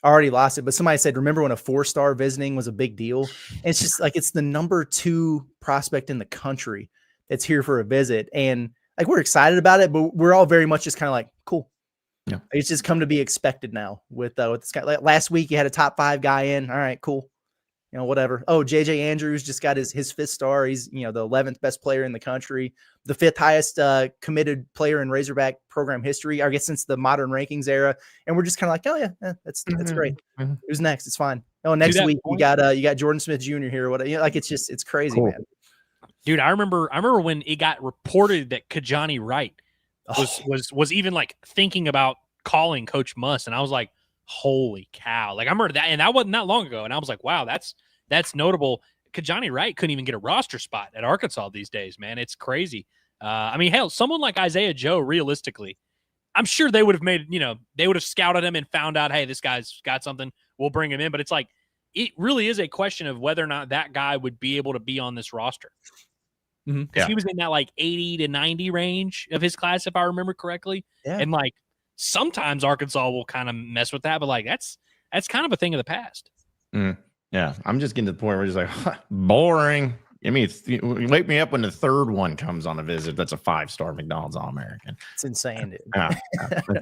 I already lost it, but somebody said, remember when a 4-star visiting was a big deal? And it's just like, it's the number 2 prospect in the country that's here for a visit. And like, we're excited about it, but we're all very much just kind of like, cool.
Yeah.
It's just come to be expected now with this guy. Like, last week you had a top 5 guy in. All right, cool. Whatever. Oh, JJ Andrews just got his 5th star. He's, the 11th best player in the country, the 5th highest committed player in Razorback program history, I guess, since the modern rankings era. And we're just kind of like, oh yeah, that's great.
Mm-hmm.
Who's next? It's fine. Oh, next week you got Jordan Smith Jr. here. What? Like, it's crazy, cool. Man.
Dude, I remember when it got reported that Kajani Wright was even like thinking about calling Coach Muss, and I was like, holy cow. Like, I remember that, and that wasn't that long ago, and I was like, wow, that's notable. Kajani Wright couldn't even get a roster spot at Arkansas these days, man. It's crazy. Hell, someone like Isaiah Joe, realistically, I'm sure they would have made, they would have scouted him and found out, hey, this guy's got something, we'll bring him in. But it's like, it really is a question of whether or not that guy would be able to be on this roster. Because he was in that like 80 to 90 range of his class, if I remember correctly.
Yeah.
And like sometimes Arkansas will kind of mess with that, but like that's kind of a thing of the past.
Yeah, I'm just getting to the point where it's like boring. I mean, wake me up when the third one comes on a visit. That's a 5-star McDonald's All-American.
It's insane, dude.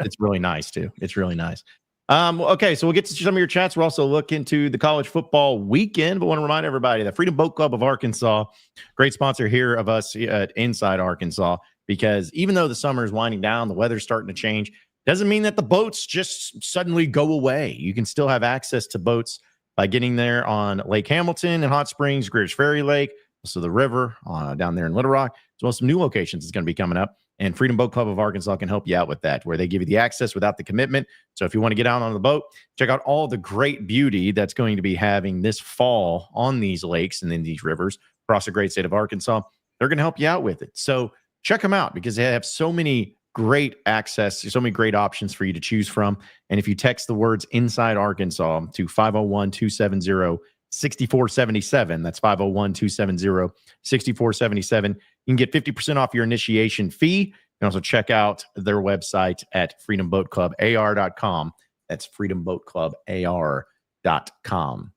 It's really nice too. It's really nice. Okay, so we'll get to some of your chats. We'll also look into the college football weekend, but want to remind everybody that Freedom Boat Club of Arkansas, great sponsor here of us at Inside Arkansas, because even though the summer is winding down, the weather's starting to change, doesn't mean that the boats just suddenly go away. You can still have access to boats by getting there on Lake Hamilton and Hot Springs, Greer's Ferry Lake, also the river down there in Little Rock, as well as some new locations that's going to be coming up. And Freedom Boat Club of Arkansas can help you out with that, where they give you the access without the commitment. So if you want to get out on the boat, check out all the great beauty that's going to be having this fall on these lakes and in these rivers across the great state of Arkansas. They're going to help you out with it. So check them out because they have so many great access, so many great options for you to choose from. And if you text the words Inside Arkansas to 501-270-6477, that's 501-270-6477, you can get 50% off your initiation fee. You can also check out their website at freedomboatclubar.com. That's freedomboatclubar.com.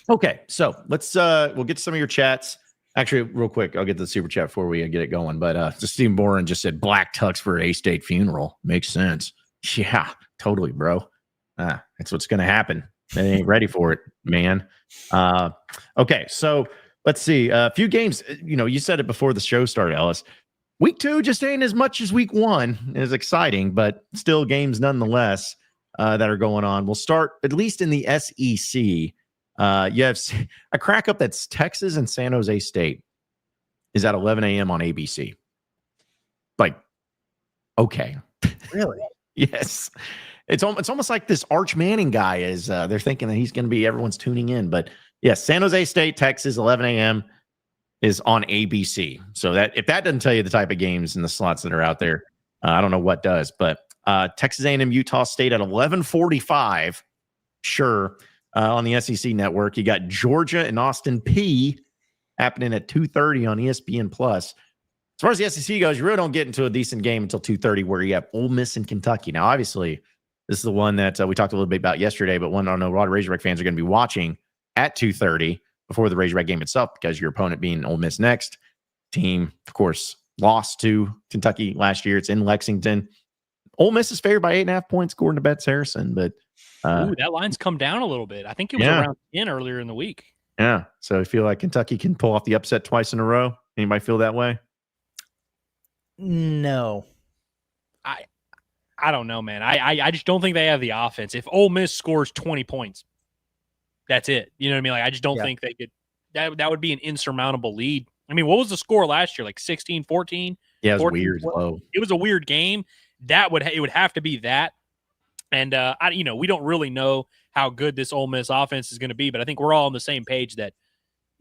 Okay, so we'll get to some of your chats. Actually, real quick, I'll get to the super chat before we get it going. But Steve Boren just said black tux for an A-State funeral. Makes sense. Yeah, totally, bro. That's what's going to happen. They ain't ready for it, man. Okay, so let's see. A few games. You said it before the show started, Ellis. Week 2 just ain't as much as week 1. Is exciting, but still games nonetheless that are going on. We'll start at least in the SEC. You have a crack up that's Texas and San Jose State is at 11 a.m. on ABC. Like, okay.
Really?
Yes. It's almost like this Arch Manning guy is, they're thinking that he's going to be, everyone's tuning in. But yes, San Jose State, Texas, 11 a.m. is on ABC. So that if that doesn't tell you the type of games and the slots that are out there, I don't know what does. But Texas A&M, Utah State at 11:45. Sure. On the SEC network, you got Georgia and Austin P happening at 2:30 on ESPN Plus. As far as the SEC goes, you really don't get into a decent game until 2:30, where you have Ole Miss and Kentucky. Now, obviously, this is the one that we talked a little bit about yesterday, but one I know a lot of Razorback fans are going to be watching at 2:30 before the Razorback game itself, because your opponent being Ole Miss next. Team, of course, lost to Kentucky last year. It's in Lexington. Ole Miss is favored by 8.5 points, according to Bet Saracen, but
that line's come down a little bit. I think it was around 10 earlier in the week.
Yeah. So I feel like Kentucky can pull off the upset twice in a row. Anybody feel that way?
No.
I don't know, man. I just don't think they have the offense. If Ole Miss scores 20 points, that's it. You know what I mean? Like, I just don't think they could. That would be an insurmountable lead. I mean, what was the score last year? Like 16-14?
Yeah, it was
14?
weird low.
It was a weird game. It would have to be that. And we don't really know how good this Ole Miss offense is going to be, but I think we're all on the same page that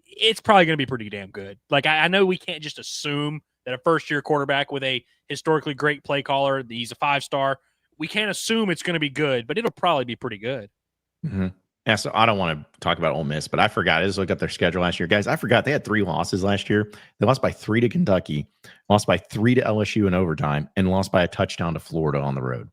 it's probably going to be pretty damn good. Like, I know we can't just assume that a first-year quarterback with a historically great play caller, he's a 5-star, we can't assume it's going to be good, but it'll probably be pretty good.
Mm-hmm. Yeah, so I don't want to talk about Ole Miss, but I forgot. I just looked up their schedule last year. Guys, I forgot they had 3 losses last year. They lost by 3 to Kentucky, lost by 3 to LSU in overtime, and lost by a touchdown to Florida on the road.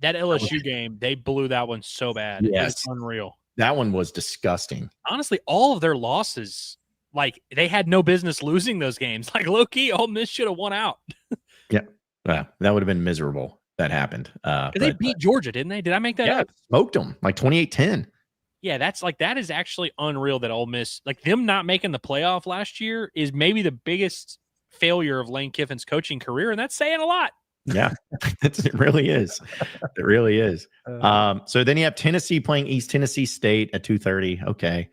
That LSU game, they blew that one so bad.
Yes.
It's unreal.
That one was disgusting.
Honestly, all of their losses, like, they had no business losing those games. Like, low-key, Ole Miss should have won out.
Yeah. That would have been miserable. That happened.
They beat Georgia, didn't they? Did I make that up?
Smoked them like 28-10.
Yeah, that is actually unreal that Ole Miss, like, them not making the playoff last year is maybe the biggest failure of Lane Kiffin's coaching career, and that's saying a lot.
Yeah, it really is. It really is. So then you have Tennessee playing East Tennessee State at 2:30. Okay.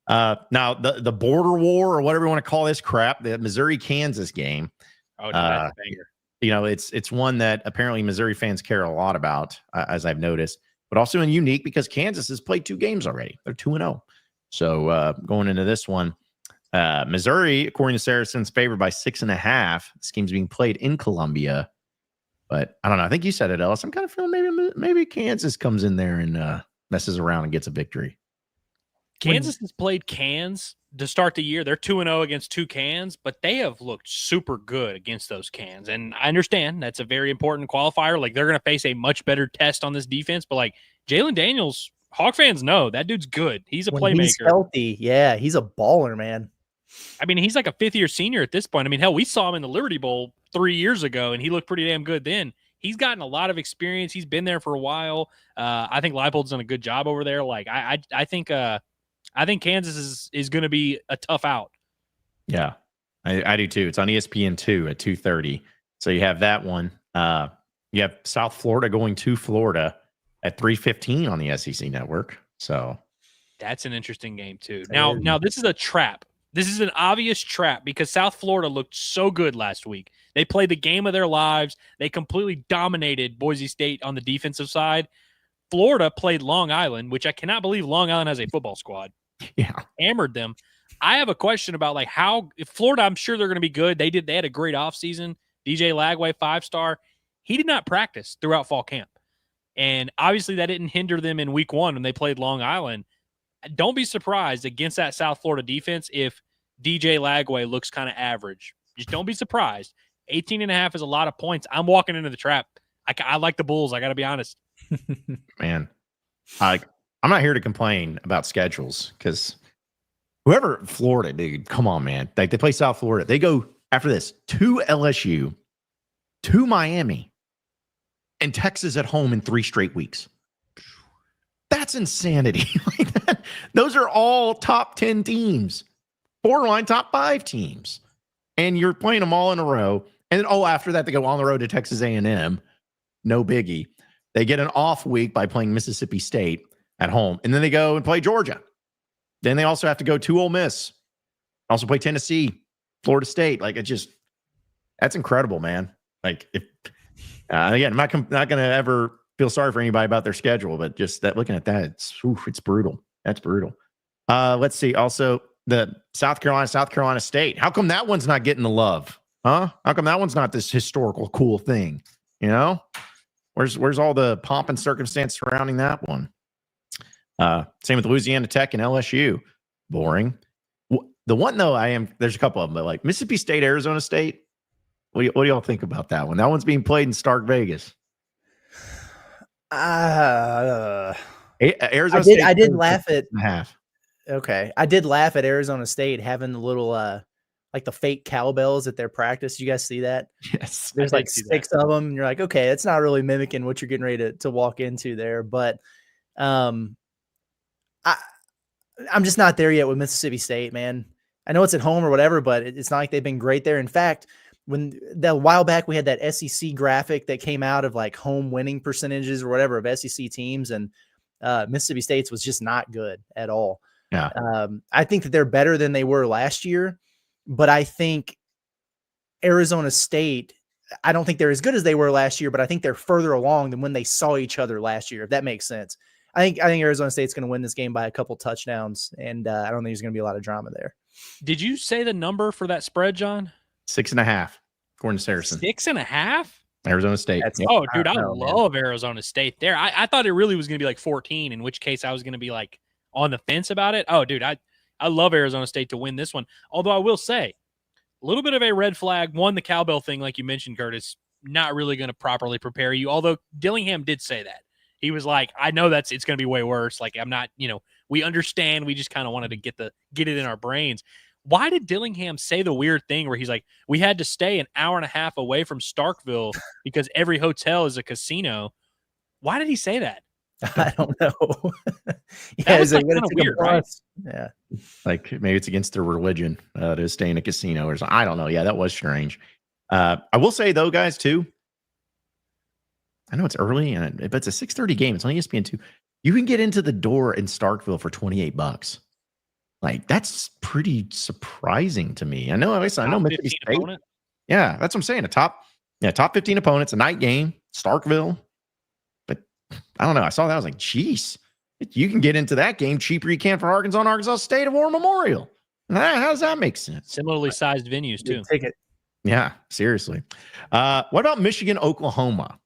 Now the border war, or whatever you want to call this crap, the Missouri-Kansas game.
Oh, that's a banger.
It's one that apparently Missouri fans care a lot about, as I've noticed, but also unique because Kansas has played 2 games already. They're 2-0. So going into this one, Missouri, according to Saracen's, favored by 6.5. This game's being played in Columbia. But I don't know. I think you said it, Ellis. I'm kind of feeling maybe Kansas comes in there and messes around and gets a victory.
Kansas has played Cans to start the year. They're 2-0 against 2 Cans, but they have looked super good against those Cans. And I understand that's a very important qualifier. Like, they're going to face a much better test on this defense, but like Jalen Daniels, Hawk fans know that dude's good. He's a playmaker.
He's healthy. Yeah, he's a baller, man.
I mean, he's like a fifth-year senior at this point. I mean, hell, we saw him in the Liberty Bowl 3 years ago, and he looked pretty damn good then. He's gotten a lot of experience. He's been there for a while. I think Leipold's done a good job over there. Like, I think Kansas is going to be a tough out.
Yeah, I do too. It's on ESPN2 at 2:30. So you have that one. You have South Florida going to Florida at 3:15 on the SEC network. So
that's an interesting game too. Now this is a trap. This is an obvious trap because South Florida looked so good last week. They played the game of their lives. They completely dominated Boise State on the defensive side. Florida played Long Island, which I cannot believe Long Island has a football squad.
Yeah.
Hammered them. I have a question about like how if Florida, I'm sure they're going to be good. They had a great offseason. DJ Lagway, 5-star. He did not practice throughout fall camp. And obviously that didn't hinder them in week 1 when they played Long Island. Don't be surprised against that South Florida defense if DJ Lagway looks kind of average. Just don't be surprised. 18.5 is a lot of points. I'm walking into the trap. I like the Bulls. I got to be honest.
Man, I'm not here to complain about schedules because whoever Florida, dude, come on, man. Like they play South Florida. They go after this to LSU, to Miami, and Texas at home in 3 straight weeks. That's insanity. Like that, those are all top 10 teams, borderline top 5 teams, and you're playing them all in a row. And then, after that, they go on the road to Texas A&M. No biggie. They get an off week by playing Mississippi State at home, and then they go and play Georgia. Then they also have to go to Ole Miss, also play Tennessee, Florida State. Like that's incredible, man. Like if again, I'm not going to ever feel sorry for anybody about their schedule, but just that looking at that, it's brutal. That's brutal. Let's see. Also, the South Carolina State. How come that one's not getting the love? Huh? How come that one's not this historical cool thing? You know, where's all the pomp and circumstance surrounding that one? Same with Louisiana Tech and LSU. Boring. The one though, there's a couple of them, but like Mississippi State, Arizona State. What do y'all think about that one? That one's being played in Stark Vegas. Arizona State.
I did laugh at
half.
Okay, I did laugh at Arizona State having the little like the fake cowbells at their practice. You guys see that?
Yes.
There's like 6 of them. And you're like, okay, it's not really mimicking what you're getting ready to walk into there. But I'm just not there yet with Mississippi State, man. I know it's at home or whatever, but it's not like they've been great there. In fact, when a while back we had that SEC graphic that came out of like home winning percentages or whatever of SEC teams, and Mississippi State's was just not good at all.
Yeah.
I think that they're better than they were last year, but I think Arizona State, I don't think they're as good as they were last year, but I think they're further along than when they saw each other last year, if that makes sense. I think Arizona State's going to win this game by a couple touchdowns, and I don't think there's going to be a lot of drama there.
Did you say the number for that spread, John?
6.5, according to Saracen.
6.5?
Arizona State.
Oh, dude, I love Arizona State there. I thought it really was going to be like 14, in which case I was going to be like on the fence about it. Oh, dude, I love Arizona State to win this one. Although I will say, a little bit of a red flag. One, the cowbell thing, like you mentioned, Curtis, not really going to properly prepare you. Although Dillingham did say that. He was like, I know it's going to be way worse. Like, I'm not, we understand. We just kind of wanted to get it in our brains. Why did Dillingham say the weird thing where he's like, we had to stay an hour and a half away from Starkville because every hotel is a casino? Why did he say that?
I don't know.
That was like kind of weird, right?
Yeah.
Like maybe it's against their religion to stay in a casino or something. I don't know. Yeah, that was strange. I will say though, guys, too, I know it's early, but it's a 6:30 game. It's on ESPN2. You can get into the door in Starkville for $28. Like that's pretty surprising to me. I know Mississippi State. Opponent? Yeah, that's what I'm saying. Top 15 opponents, a night game, Starkville. But I don't know. I saw that. I was like, geez, you can get into that game cheaper you can for Arkansas and Arkansas State at War Memorial. How does that make sense?
Similarly sized venues too.
Ticket.
Yeah, seriously. What about Michigan, Oklahoma?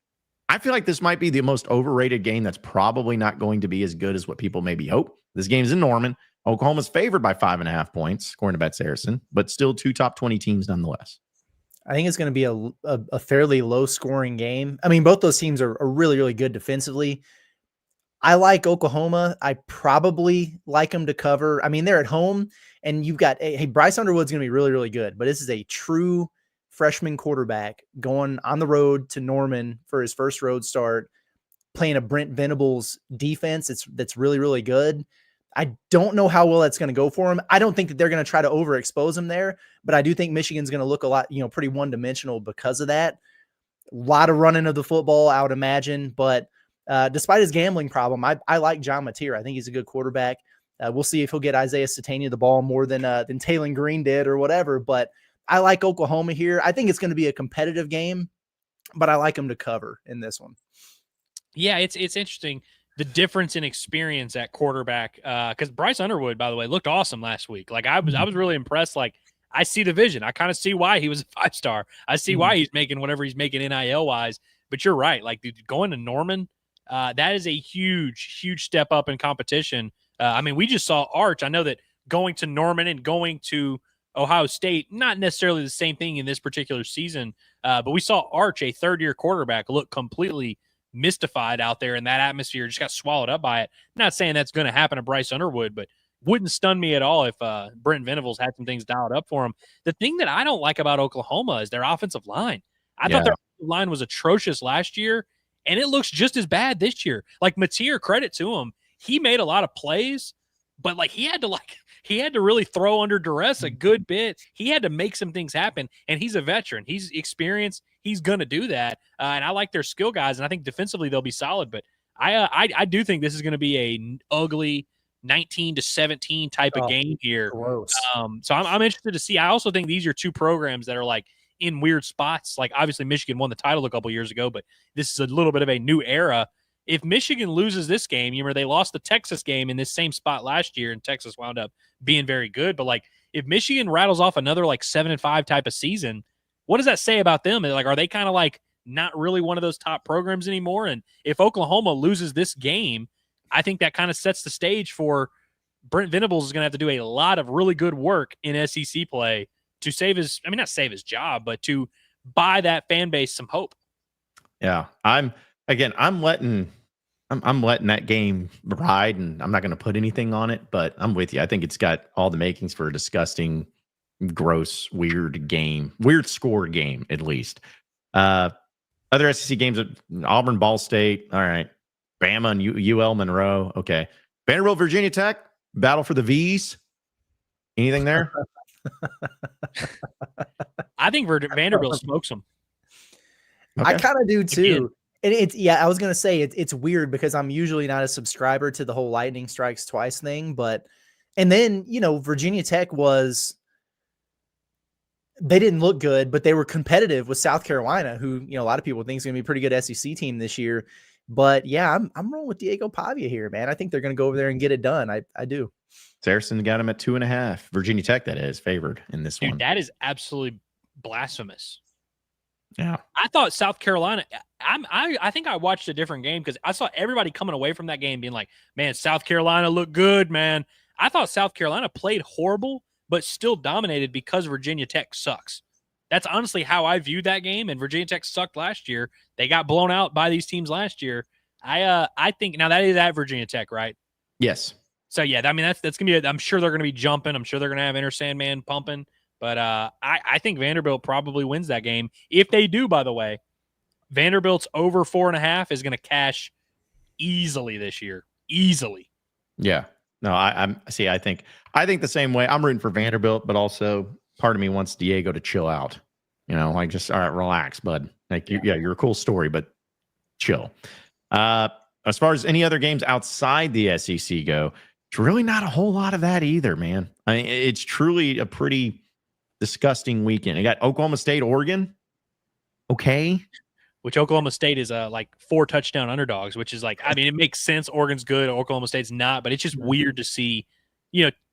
I feel like this might be the most overrated game that's probably not going to be as good as what people maybe hope. This game's in Norman. Oklahoma's favored by 5.5 points, according to Bet Saracen, but still 2 top 20 teams nonetheless.
I think it's going to be a fairly low scoring game. I mean, both those teams are really, really good defensively. I like Oklahoma. I probably like them to cover. I mean, they're at home, and you've got, hey, Bryce Underwood's going to be really, really good, but this is a true freshman quarterback going on the road to Norman for his first road start, playing a Brent Venables defense that's really, really good. I don't know how well that's going to go for him. I don't think that they're going to try to overexpose him there, but I do think Michigan's going to look a lot, pretty one-dimensional because of that. A lot of running of the football, I would imagine, but despite his gambling problem, I like John Mateer. I think he's a good quarterback. We'll see if he'll get Isaiah Satania the ball more than Taylon Green did or whatever, but I like Oklahoma here. I think it's going to be a competitive game, but I like them to cover in this one.
Yeah, it's interesting, the difference in experience at quarterback, because Bryce Underwood, by the way, looked awesome last week. Like I was really impressed. Like I see the vision. I kind of see why he was a 5-star. I see why he's making whatever he's making NIL wise. But you're right. Like dude, going to Norman, that is a huge step up in competition. I mean, we just saw Arch. I know that going to Norman and going to Ohio State, not necessarily the same thing in this particular season, but we saw Arch, a third-year quarterback, look completely mystified out there in that atmosphere, just got swallowed up by it. Not saying that's going to happen to Bryce Underwood, but wouldn't stun me at all if Brent Venables had some things dialed up for him. The thing that I don't like about Oklahoma is their offensive line. I thought their offensive line was atrocious last year, and it looks just as bad this year. Like Mateer, credit to him, he made a lot of plays, but he had to really throw under duress a good bit. He had to make some things happen, and he's a veteran. He's experienced. He's going to do that, and I like their skill guys, and I think defensively they'll be solid. But I do think this is going to be a ugly 19-17 type of game here. So I'm interested to see. I also think these are two programs that are in weird spots. Like obviously Michigan won the title a couple years ago, but this is a little bit of a new era. If Michigan loses this game, you remember they lost the Texas game in this same spot last year, and Texas wound up being very good. But if Michigan rattles off another 7-5 type of season, what does that say about them? Are they kind of not really one of those top programs anymore? And if Oklahoma loses this game, I think that kind of sets the stage for Brent Venables is going to have to do a lot of really good work in SEC play to save his, not save his job, but to buy that fan base some hope.
Yeah. I'm letting that game ride, and I'm not going to put anything on it, but I'm with you. I think it's got all the makings for a disgusting, gross, weird score game, at least. Other SEC games, Auburn, Ball State. All right. Bama and UL Monroe. Okay. Vanderbilt, Virginia Tech, battle for the V's. Anything there?
I think Vanderbilt smokes them.
Okay. I kind of do too. And I was going to say it's weird because I'm usually not a subscriber to the whole lightning strikes twice thing, and then, Virginia Tech they didn't look good, but they were competitive with South Carolina, who, a lot of people think is going to be a pretty good SEC team this year. But yeah, I'm rolling with Diego Pavia here, man. I think they're going to go over there and get it done. I do. Saracen
got him at 2.5. Virginia Tech, that is, favored in this one.
That is absolutely blasphemous.
Yeah.
I thought South Carolina, I think I watched a different game because I saw everybody coming away from that game being like, man, South Carolina looked good, man. I thought South Carolina played horrible, but still dominated because Virginia Tech sucks. That's honestly how I viewed that game, and Virginia Tech sucked last year. They got blown out by these teams last year. I think now that is at Virginia Tech, right?
Yes.
So yeah, that's gonna be. I'm sure they're gonna be jumping. I'm sure they're gonna have Enter Sandman pumping. But I think Vanderbilt probably wins that game. If they do, by the way, Vanderbilt's over 4.5 is gonna cash easily this year. Easily.
Yeah. No, I think the same way. I'm rooting for Vanderbilt, but also part of me wants Diego to chill out. Just all right, relax, bud. You're a cool story, but chill. As far as any other games outside the SEC go, it's really not a whole lot of that either, man. I mean, it's truly a pretty disgusting weekend. I got Oklahoma State, Oregon. Okay.
Which Oklahoma State is 4 touchdown underdogs, which is it makes sense. Oregon's good, Oklahoma State's not, but it's just weird to see.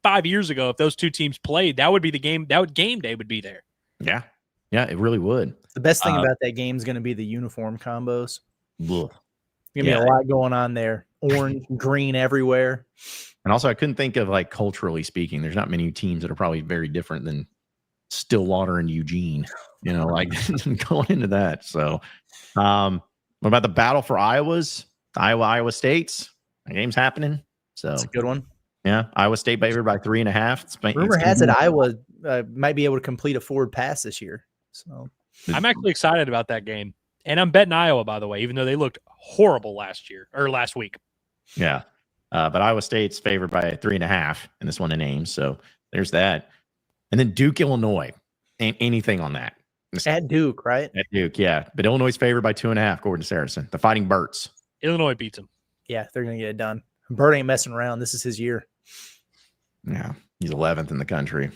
5 years ago, if those two teams played, that would be the game. Game day would be there.
Yeah. Yeah, it really would.
The best thing about that game is going to be the uniform combos.
Ugh.
There's going to be a lot going on there. orange, green everywhere.
And also, I couldn't think of, like, culturally speaking, there's not many teams that are probably very different than Stillwater and Eugene, like going into that. So, what about the battle for Iowa States? The game's happening. So
That's a good one.
Yeah, Iowa State favored by 3.5.
Rumor has it Iowa might be able to complete a forward pass this year. So
I'm actually excited about that game. And I'm betting Iowa, by the way, even though they looked horrible last week.
Yeah. But Iowa State's favored by 3.5 in this one in Ames. So there's that. And then Duke, Illinois. Ain't anything on that.
At Duke, right?
At Duke, yeah. But Illinois is favored by 2.5, according to Saracen. The Fighting Birds.
Illinois beats them.
Yeah, they're going to get it done. Burt ain't messing around. This is his year.
Yeah, he's 11th in the country.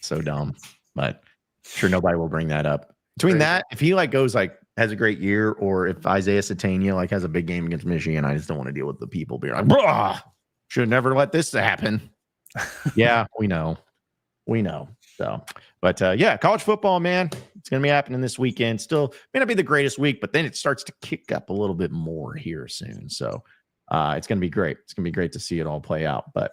So dumb. But sure nobody will bring that up. Between that, if he has a great year, or if Isaiah Satania has a big game against Michigan, I just don't want to deal with the people being like, bruh, should never let this happen. Yeah, we know. So, but college football, man, it's going to be happening this weekend. Still may not be the greatest week, but then it starts to kick up a little bit more here soon. So it's going to be great. It's going to be great to see it all play out. But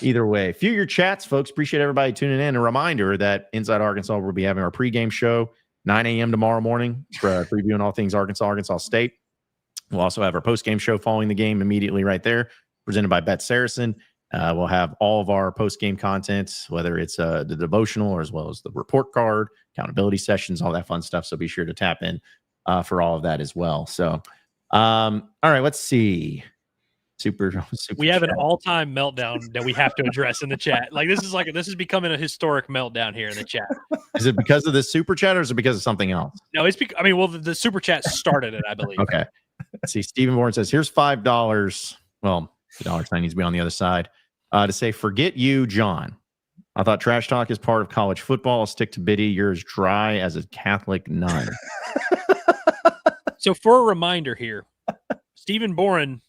either way, few your chats, folks. Appreciate everybody tuning in. A reminder that Inside Arkansas will be having our pregame show 9 a.m. tomorrow morning for previewing all things Arkansas State. We'll also have our postgame show following the game immediately right there, presented by Bet Saracen. We'll have all of our post-game content, whether it's the devotional or as well as the report card, accountability sessions, all that fun stuff. So be sure to tap in for all of that as well. So, all right, let's see. Super
we have
chat.
an all-time meltdown that we have to address in the chat. This is becoming a historic meltdown here in the chat.
Is it because of this super chat, or is it because of something else?
No, it's the super chat started it, I believe.
Okay. Let's see. Stephen Bourne says, here's $5. Well, the dollar sign needs to be on the other side. To say, forget you, John. I thought trash talk is part of college football. I'll stick to Biddy. You're as dry as a Catholic nun.
So for a reminder here, Stephen Boren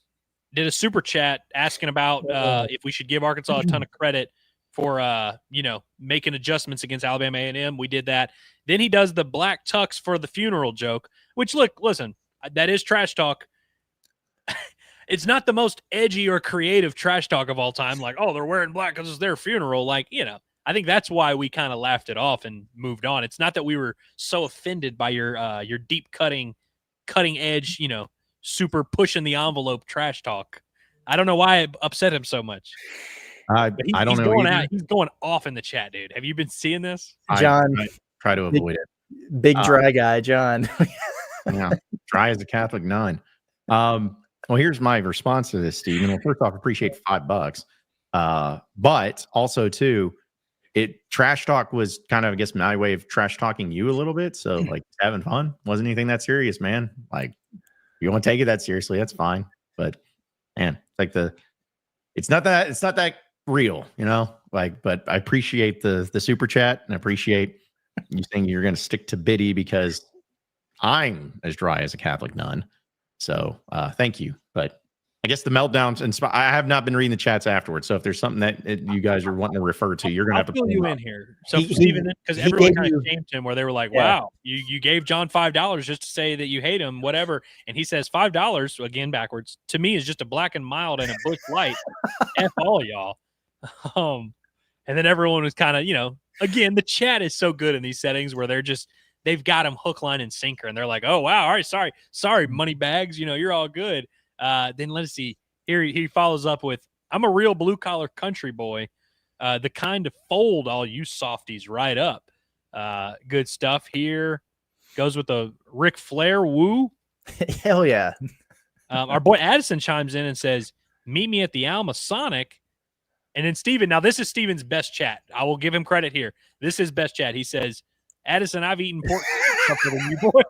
did a super chat asking about if we should give Arkansas a ton of credit for making adjustments against Alabama A&M. We did that. Then he does the black tux for the funeral joke, which listen, that is trash talk. It's not the most edgy or creative trash talk of all time. Like, oh, they're wearing black because it's their funeral. I think that's why we kind of laughed it off and moved on. It's not that we were so offended by your deep cutting edge, super pushing the envelope trash talk. I don't know why it upset him so much.
I don't know.
He's going off in the chat, dude. Have you been seeing this?
John,
I try to avoid it.
Big dry guy, John.
Yeah, dry as a Catholic nun. Well, here's my response to this, Stephen. Well, first off, appreciate $5. But also, too, trash talk was kind of, I guess, my way of trash talking you a little bit. So, having fun. Wasn't anything that serious, man. You want to take it that seriously, that's fine. But, man, it's not that real, but I appreciate the super chat, and I appreciate you saying you're going to stick to Biddy because I'm as dry as a Catholic nun. So thank you. But I guess the meltdowns, I have not been reading the chats afterwards. So if there's something that you guys are wanting to refer to, you're going to have to
fill you in here. So Stephen, because everyone kind of shamed him where they were like, wow, you gave John $5 just to say that you hate him, whatever. And he says $5, again, backwards, to me is just a black and mild and a Busch Light. F all y'all. And then everyone was kind of, again, the chat is so good in these settings where they've got him hook, line, and sinker. And they're like, oh, wow. All right. Sorry, money bags. You're all good. Then let's see. Here he follows up with, I'm a real blue-collar country boy. The kind to fold all you softies right up. Good stuff here. Goes with the Ric Flair woo.
Hell yeah.
Our boy Addison chimes in and says, meet me at the Alma Sonic. And then Steven, now this is Steven's best chat. I will give him credit here. This is his best chat. He says, Addison, I've eaten pork tougher than you, boy.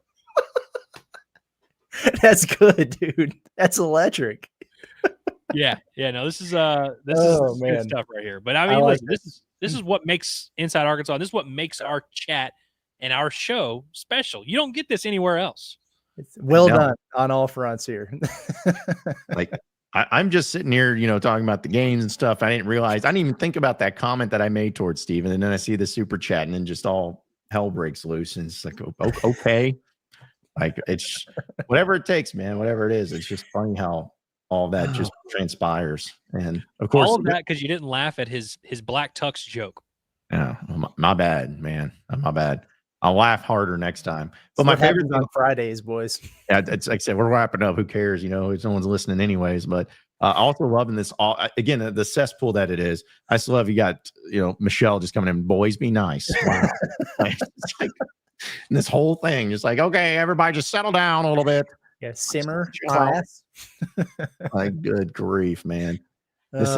That's good, dude. That's electric.
Yeah. No, this is good stuff right here. But I mean, listen, this is what makes Inside Arkansas. And this is what makes our chat and our show special. You don't get this anywhere else.
It's well done on all fronts here.
I'm just sitting here, talking about the games and stuff. I didn't even think about that comment that I made towards Steven. And then I see the super chat and then just all hell breaks loose. And it's like, okay. It's whatever it takes, man, whatever it is. It's just funny how all that just transpires. And of course,
all of that because you didn't laugh at his black tux joke.
Yeah, my bad, man. My bad. I'll laugh harder next time. But
So
my
what
favorite
happens on Fridays, boys.
yeah, it's like I said, we're wrapping up. Who cares? You know, no one's listening anyways. But also loving this. Again, the cesspool that it is. I still love you got, Michelle just coming in. Boys, be nice. Wow. It's like, this whole thing, just like, okay, everybody just settle down a little bit.
Yeah, simmer class.
Like, good grief, man. This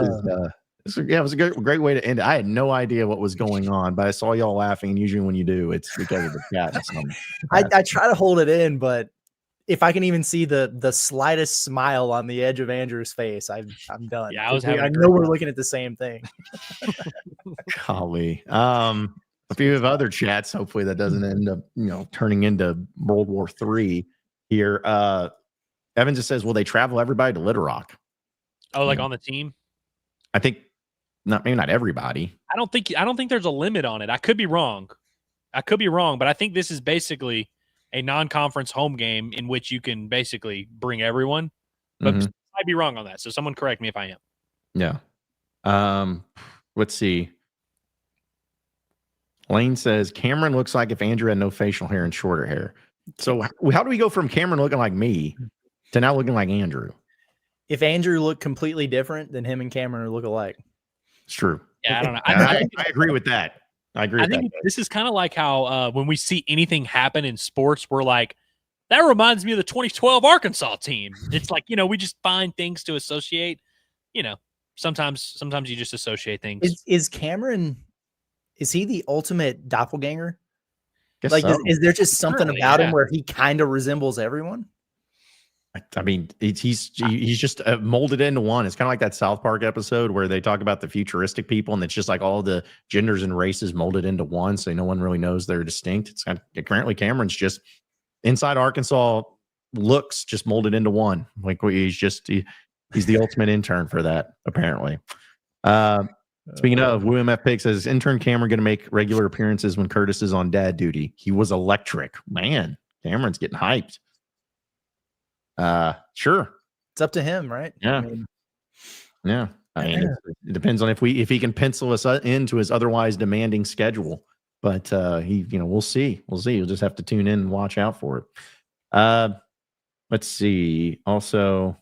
it was a great way to end it. I had no idea what was going on, but I saw y'all laughing. And usually when you do, it's because of the chat.
I try to hold it in, but if I can even see the slightest smile on the edge of Andrew's face, I'm done.
Yeah,
I know we're looking at the same thing.
Golly. A few of other chats. Hopefully that doesn't end up, turning into World War III here. Evan just says, will they travel everybody to Little Rock?
Oh, like on the team?
I think maybe not everybody.
I don't think there's a limit on it. I could be wrong, but I think this is basically a non-conference home game in which you can basically bring everyone. But I'd be wrong on that. So someone correct me if I am.
Yeah. Let's see. Lane says Cameron looks like if Andrew had no facial hair and shorter hair. So how do we go from Cameron looking like me to now looking like Andrew?
If Andrew looked completely different, then him and Cameron look alike.
It's true.
Yeah, I don't know.
I agree with that. I think
this is kind of like how when we see anything happen in sports, we're like, that reminds me of the 2012 Arkansas team. It's like, we just find things to associate. Sometimes you just associate things.
Is Cameron, is he the ultimate doppelganger?
Guess
like,
so.
is there just something
Surely,
about
yeah.
him where he kind of resembles everyone?
I mean, he's just molded into one. It's kind of like that South Park episode where they talk about the futuristic people, and it's just like all the genders and races molded into one, so no one really knows they're distinct. It's kind of, apparently Cameron's just inside Arkansas looks just molded into one. Like he's the ultimate intern for that, apparently. Speaking of, William F. Pig says, intern Cameron going to make regular appearances when Curtis is on dad duty. He was electric. Man, Cameron's getting hyped. Sure.
It's up to him, right?
Yeah. I mean, it depends on if he can pencil us into his otherwise demanding schedule. But we'll see. You'll just have to tune in and watch out for it. Let's see. Also,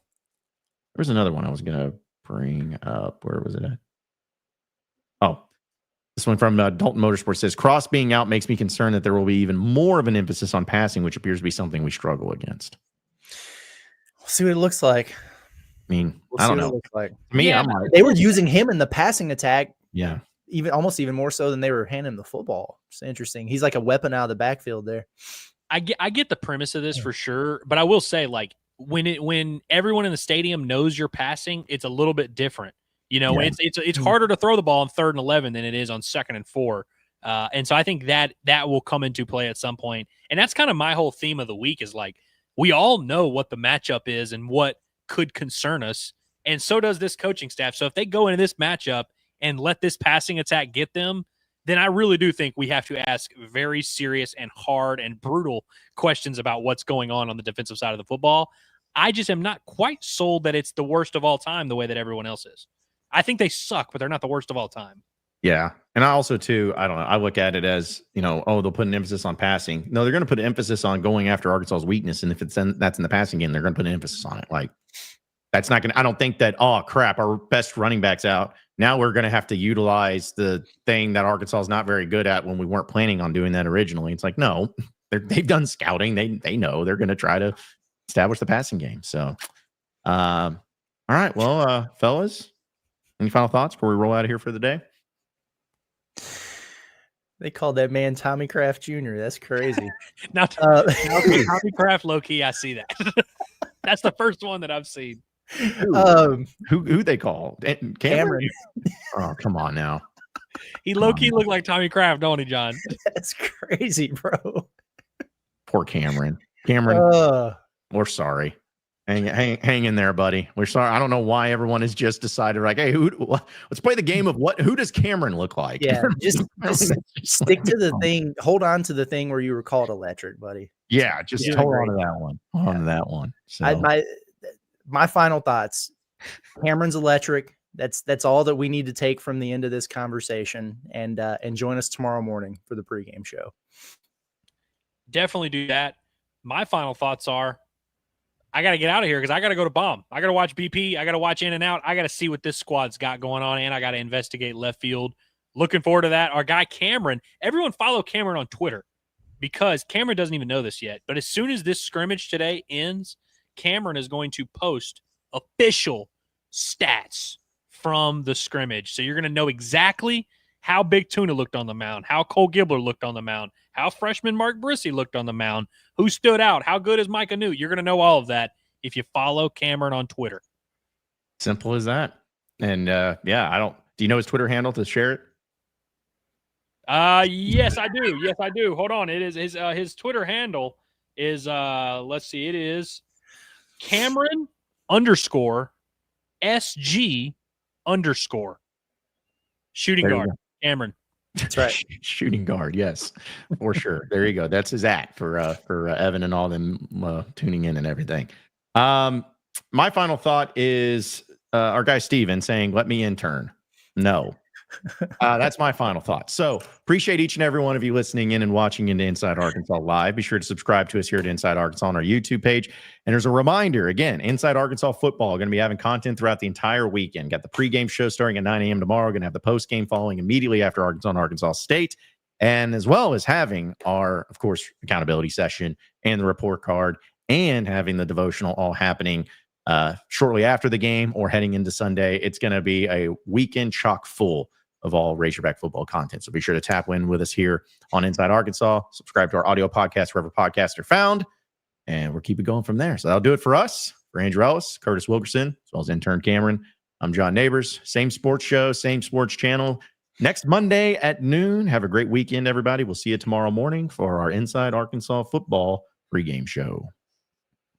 there's another one I was gonna bring up. Where was it at? Oh, this one from Dalton Motorsports says, Cross being out makes me concerned that there will be even more of an emphasis on passing, which appears to be something we struggle against.
We'll see what it looks like.
I mean, I don't know.
Like.
They
were using him in the passing attack.
Yeah.
Almost even more so than they were handing him the football. It's interesting. He's like a weapon out of the backfield there.
I get the premise of this for sure, but I will say, like, when everyone in the stadium knows you're passing, it's a little bit different. It's harder to throw the ball on 3rd and 11 than it is on 2nd and 4. And so I think that will come into play at some point. And that's kind of my whole theme of the week is like, we all know what the matchup is and what could concern us. And so does this coaching staff. So if they go into this matchup and let this passing attack get them, then I really do think we have to ask very serious and hard and brutal questions about what's going on the defensive side of the football. I just am not quite sold that it's the worst of all time the way that everyone else is. I think they suck, but they're not the worst of all time.
Yeah. And I also, too, I don't know. I look at it as, they'll put an emphasis on passing. No, they're going to put an emphasis on going after Arkansas's weakness. And if that's in the passing game, they're going to put an emphasis on it. Like, that's not going to, I don't think that, oh, crap, our best running back's out. Now we're going to have to utilize the thing that Arkansas is not very good at when we weren't planning on doing that originally. It's like, no, they've done scouting. They know they're going to try to establish the passing game. So, all right. Well, fellas, any final thoughts before we roll out of here for the day?
They called that man Tommy Kraft Jr. That's crazy.
now Tommy Kraft, low key, I see that. That's the first one that I've seen.
Who they call? Cameron? Oh, come on now.
He low key looked like Tommy Kraft, don't he, John?
That's crazy, bro.
Poor Cameron. We're sorry. Hang in there, buddy. We're sorry. I don't know why everyone has just decided, like, hey, let's play the game of who does Cameron look like?
Yeah, just stick to the thing. Hold on to the thing where you were called electric, buddy.
Yeah, just hold on to that one. Hold on to that one. So.
my final thoughts. Cameron's electric. That's all that we need to take from the end of this conversation. And join us tomorrow morning for the pregame show.
Definitely do that. My final thoughts are, I got to get out of here because I got to go to Bomb. I got to watch BP. I got to watch In and Out. I got to see what this squad's got going on, and I got to investigate left field. Looking forward to that. Our guy Cameron, everyone follow Cameron on Twitter because Cameron doesn't even know this yet. But as soon as this scrimmage today ends, Cameron is going to post official stats from the scrimmage. So you're going to know exactly how Big Tuna looked on the mound, how Cole Gibbler looked on the mound, how freshman Mark Brissy looked on the mound, who stood out, how good is Micah Newt. You're going to know all of that if you follow Cameron on Twitter.
Simple as that. And do you know his Twitter handle to share it?
Yes, I do. Yes, I do. Hold on. It is his Twitter handle is let's see, it is Cameron _SG_ shooting guard. Cameron.
That's right.
Shooting guard. Yes, for sure. There you go. That's his for Evan and all them tuning in and everything. My final thought is our guy Steven saying, "Let me intern." No. That's my final thought. So appreciate each and every one of you listening in and watching into Inside Arkansas Live. Be sure to subscribe to us here at Inside Arkansas on our YouTube page. And there's a reminder, again, Inside Arkansas football, going to be having content throughout the entire weekend. Got the pregame show starting at 9 a.m. tomorrow. Going to have the postgame following immediately after Arkansas and Arkansas State. And as well as having our, of course, accountability session and the report card and having the devotional all happening shortly after the game or heading into Sunday. It's going to be a weekend chock full of all Razorback football content. So be sure to tap in with us here on Inside Arkansas. Subscribe to our audio podcast wherever podcasts are found, and we'll keep it going from there. So that'll do it for us. For Andrew Ellis, Curtis Wilkerson, as well as intern Cameron, I'm John Neighbors. Same sports show, same sports channel. Next Monday at noon. Have a great weekend, everybody. We'll see you tomorrow morning for our Inside Arkansas football pregame show.